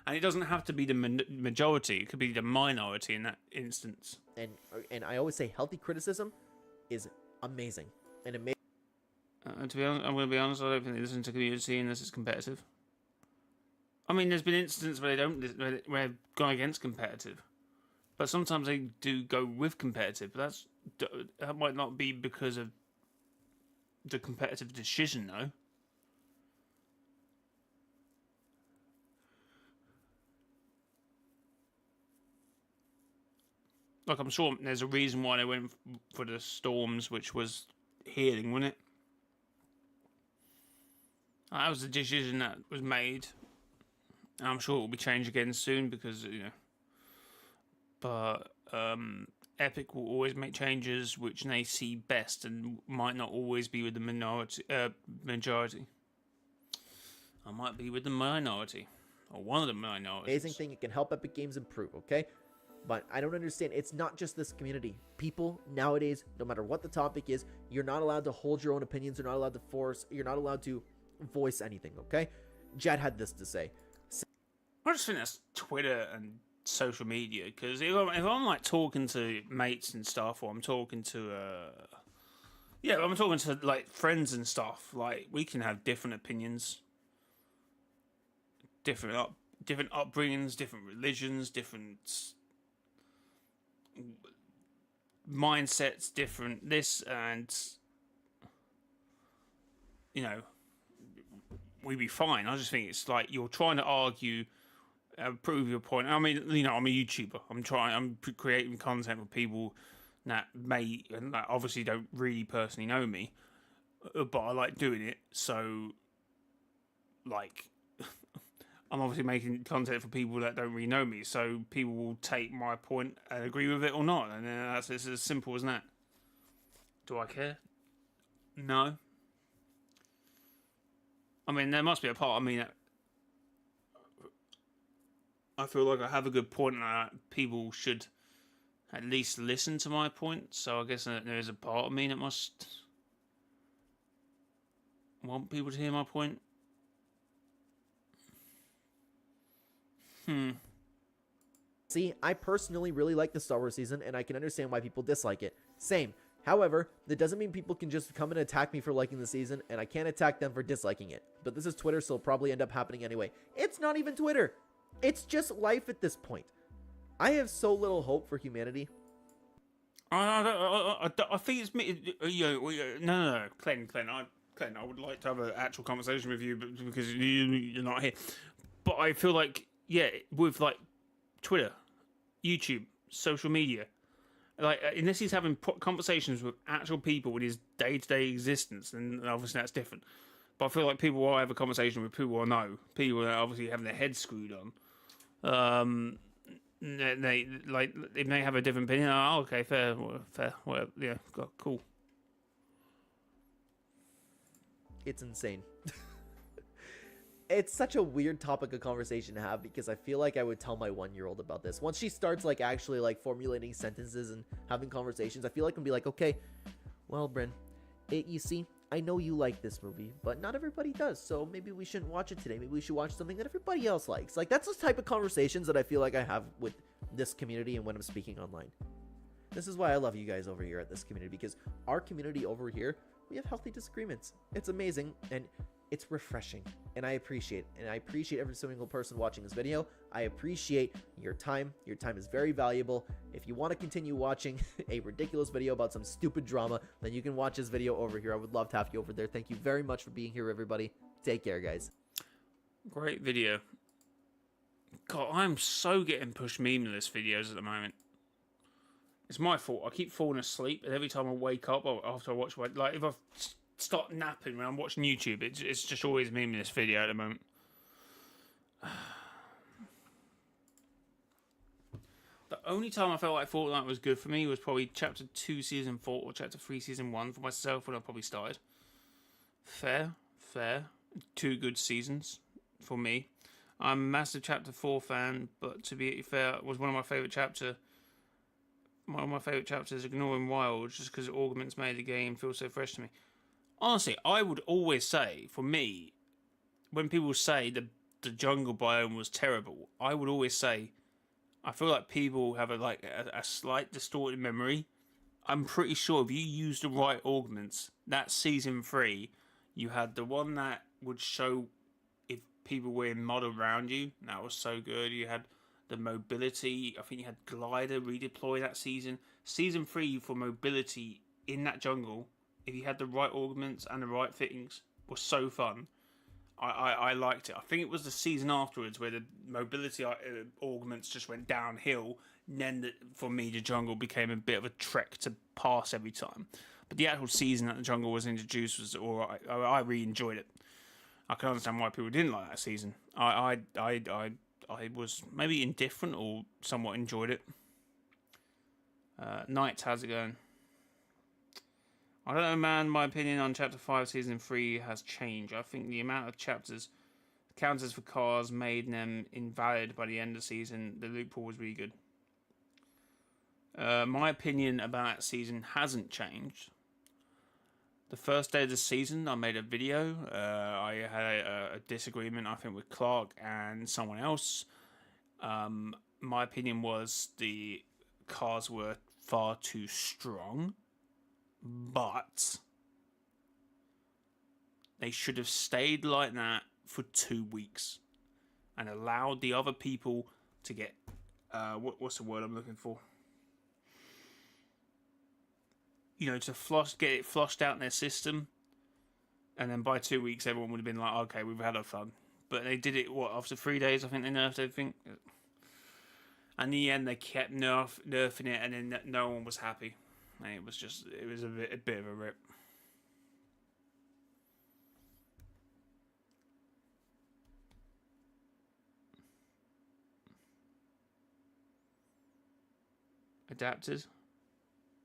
A: And it doesn't have to be the majority. It could be the minority in that instance.
D: And I always say healthy criticism is amazing. And amazing.
A: To be honest, I'm going to be honest. I don't think they listen to community unless it's competitive. I mean, there's been instances where where they've gone against competitive, but sometimes they do go with competitive. But that might not be because of the competitive decision, though. Like, I'm sure there's a reason why they went for the Storms, which was healing, wasn't it? That was the decision that was made. And I'm sure it will be changed again soon because, you know. But Epic will always make changes which they see best and might not always be with the majority. I might be with the minority, or one of the minorities.
D: Amazing thing, it can help Epic Games improve, okay? But I don't understand. It's not just this community. People nowadays, no matter what the topic is, you're not allowed to hold your own opinions. You're not allowed to force. You're not allowed to voice anything, okay? Jed had this to say.
A: I just think that's Twitter and social media, because if I'm like talking to mates and stuff, or I'm talking to I'm talking to like friends and stuff, like we can have different opinions, different upbringings, different religions, different mindsets, different this, and you know, we'd be fine. I just think it's like you're trying to argue, prove your point. I mean, you know, I'm a YouTuber. I'm creating content for people that may and that obviously don't really personally know me, but I like doing it. So, like, I'm obviously making content for people that don't really know me. So people will take my point and agree with it or not, and that's it's as simple as that. Do I care? No. I mean, there must be a part of me that I feel like I have a good point and that people should at least listen to my point. So I guess there is a part of me that must want people to hear my point.
D: See, I personally really like the Star Wars season, and I can understand why people dislike it. Same. However, that doesn't mean people can just come and attack me for liking the season, and I can't attack them for disliking it. But this is Twitter, so it'll probably end up happening anyway. It's not even Twitter. It's just life at this point. I have so little hope for humanity.
A: I think it's me. No, Clen, I would like to have an actual conversation with you, but because you're not here. But I feel like, yeah, with like Twitter, YouTube, social media, like unless he's having conversations with actual people in his day-to-day existence, then obviously that's different. But I feel like people will have a conversation with people I know, people that obviously having their heads screwed on. They like if they have a different opinion. Oh, okay, fair. Well, yeah, cool.
D: It's insane. It's such a weird topic of conversation to have because I feel like I would tell my 1-year-old about this. Once she starts like actually like formulating sentences and having conversations, I feel like I'm be like, okay, well, Bryn, you see, I know you like this movie, but not everybody does. So maybe we shouldn't watch it today. Maybe we should watch something that everybody else likes. Like that's the type of conversations that I feel like I have with this community and when I'm speaking online. This is why I love you guys over here at this community, because our community over here, we have healthy disagreements. It's amazing and it's refreshing, and I appreciate it. And I appreciate every single person watching this video. I appreciate your time. Your time is very valuable. If you want to continue watching a ridiculous video about some stupid drama, then you can watch this video over here. I would love to have you over there. Thank you very much for being here, everybody. Take care, guys.
A: Great video. God, I'm so getting pushed memeless videos at the moment. It's my fault. I keep falling asleep, and every time I wake up after I watch, like if I start napping when I'm watching YouTube, it's just always memeless video at the moment. The only time I felt like Fortnite was good for me was probably Chapter 2 Season 4 or Chapter 3 Season 1 for myself when I probably started. Fair. 2 good seasons for me. I'm a massive Chapter 4 fan, but to be fair, it was one of my favourite chapters, Ignoring Wild, just because Augments made the game feel so fresh to me. Honestly, I would always say, for me, when people say the jungle biome was terrible, I would always say, I feel like people have a slight distorted memory. I'm pretty sure if you use the right augments, that Season 3, you had the one that would show if people were in mod around you. That was so good. You had the mobility. I think you had Glider redeploy that season. Season 3 for mobility in that jungle, if you had the right augments and the right fittings, was so fun. I liked it. I think it was the season afterwards where the mobility augments just went downhill. And then, for me, the jungle became a bit of a trek to pass every time. But the actual season that the jungle was introduced was alright. I really enjoyed it. I can understand why people didn't like that season. I was maybe indifferent or somewhat enjoyed it. Knight, how's it going? I don't know, man. My opinion on Chapter 5, Season 3 has changed. I think the amount of chapters, counters for cars, made them invalid by the end of the season. The loophole was really good. My opinion about that season hasn't changed. The first day of the season, I made a video. I had a disagreement, I think, with Clark and someone else. My opinion was the cars were far too strong, but they should have stayed like that for 2 weeks and allowed the other people to get what's the word I'm looking for? You know, to get it flushed out in their system, and then by 2 weeks everyone would have been like, okay, we've had our fun. But they did it after 3 days. I think they nerfed everything. And in the end, they kept nerfing it, and then no one was happy. And it was a bit of a rip. Adapted?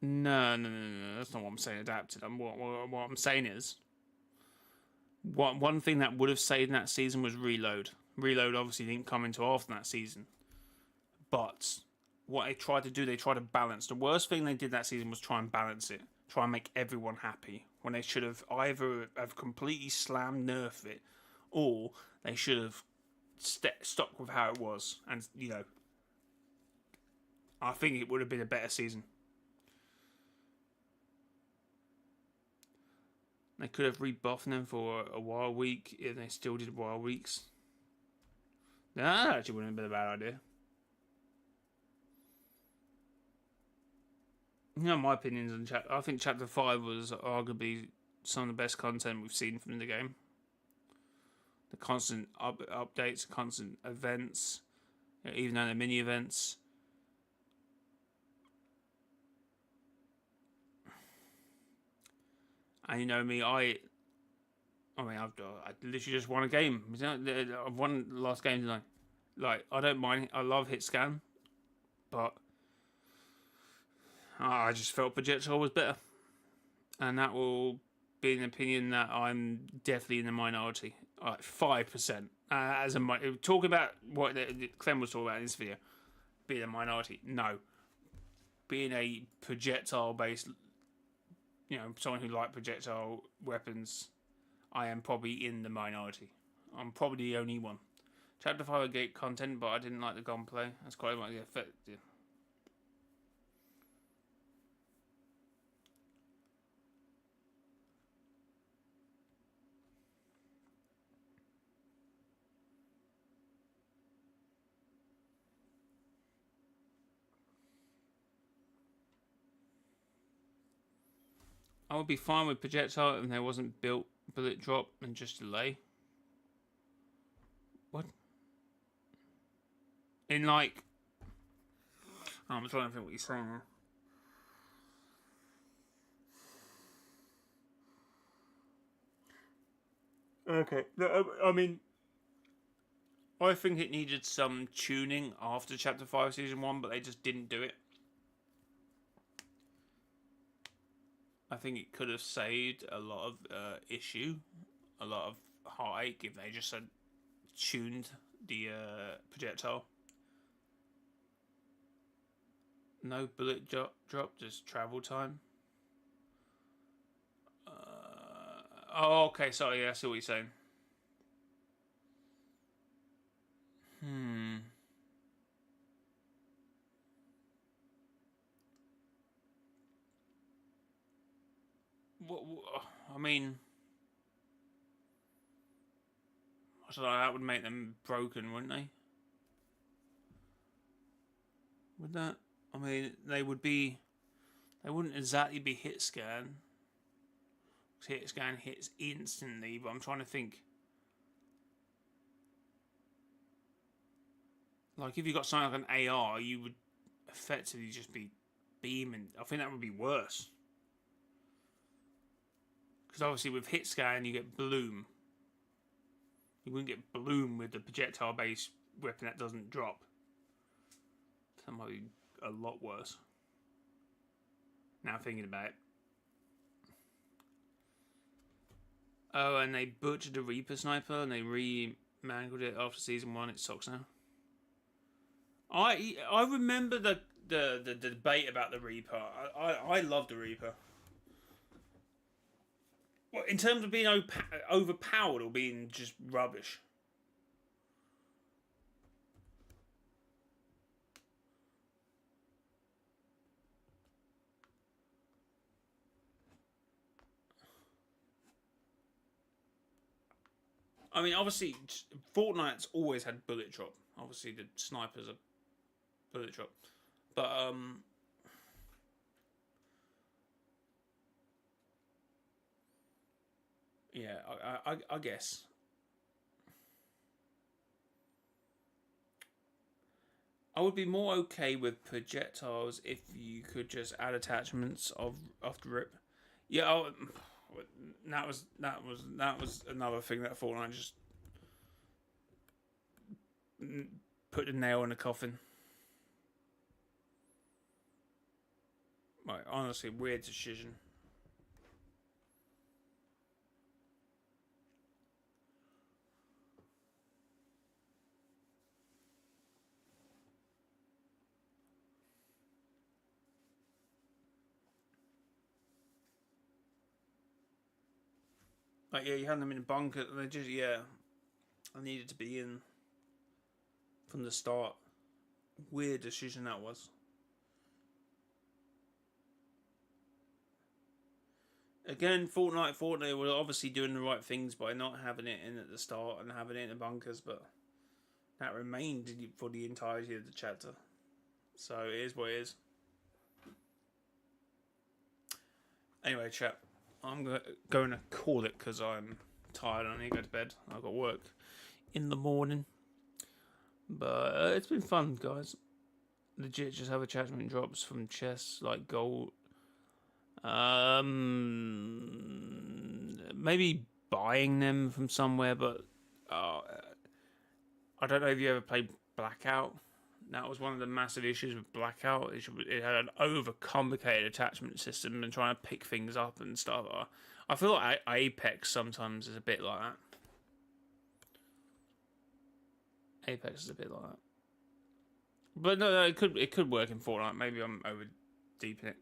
A: No. That's not what I'm saying. Adapted. What I'm saying is, one thing that would have saved in that season was reload. Reload obviously didn't come into after that season, but what they tried to do, they tried to balance. The worst thing they did that season was try and balance it, try and make everyone happy. When they should have either have completely slammed nerfed it, or they should have stuck with how it was. And you know, I think it would have been a better season. They could have rebuffed them for a wild week if they still did wild weeks. That actually wouldn't have been a bad idea. You know, my opinions on I think Chapter 5 was arguably some of the best content we've seen from the game. The constant updates, constant events, even though they're mini events. And you know me, I literally just won a game. I've won the last game tonight. Like, I don't mind. I love hit scan, but I just felt projectile was better, and that will be an opinion that I'm definitely in the minority. 5%. As a talking about what Clem was talking about in this video, being a minority. No, being a projectile based. You know, someone who likes projectile weapons, I am probably in the minority. I'm probably the only one. Chapter 5 had great content, but I didn't like the gunplay. That's quite like the effect. Yeah. I would be fine with projectile if there wasn't built bullet drop and just delay. What? In like... Oh, I'm trying to think what you're saying here. Okay. No, I mean... I think it needed some tuning after Chapter 5 Season 1, but they just didn't do it. I think it could have saved a lot of issue, a lot of heartache if they just had tuned the projectile. No bullet drop, just travel time. Oh, okay, sorry, yeah, I see what you're saying. What, I mean, I don't know, that would make them broken, wouldn't they? Would that? I mean, they wouldn't exactly be hit scan. Hit scan hits instantly, but I'm trying to think. Like, if you got something like an AR, you would effectively just be beaming. I think that would be worse. Because obviously with hit scan, you get bloom. You wouldn't get bloom with the projectile-based weapon that doesn't drop. That might be a lot worse. Now thinking about it. Oh, and they butchered the Reaper Sniper and they remangled it after season 1. It sucks now. I remember the debate about the Reaper. I love the Reaper. Well, in terms of being overpowered or being just rubbish. I mean, obviously, Fortnite's always had bullet drop. Obviously, the snipers are bullet drop, but yeah, I guess. I would be more okay with projectiles if you could just add attachments of the rip. Yeah, that was another thing that Fortnite just put the nail in the coffin. Like, honestly, weird decision. Like, yeah, you had them in a bunker. They just, yeah, I needed to be in from the start. Weird decision that was. Again, Fortnite were obviously doing the right things by not having it in at the start and having it in the bunkers, but that remained for the entirety of the chapter. So it is what it is. Anyway, chat, I'm going to call it because I'm tired and I need to go to bed. I've got work in the morning. But it's been fun, guys. Legit, just have attachment drops from chests like gold. Maybe buying them from somewhere, but I don't know if you ever played Blackout. That was one of the massive issues with Blackout. It had an overcomplicated attachment system and trying to pick things up and stuff. I feel like Apex sometimes is a bit like that. Apex is a bit like that. But no, it could work in Fortnite. Maybe I'm over deep in it.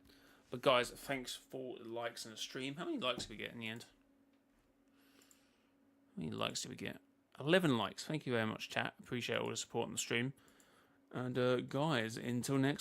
A: But guys, thanks for the likes in the stream. How many likes did we get in the end? How many likes did we get? 11 likes. Thank you very much, chat. Appreciate all the support on the stream. And guys, until next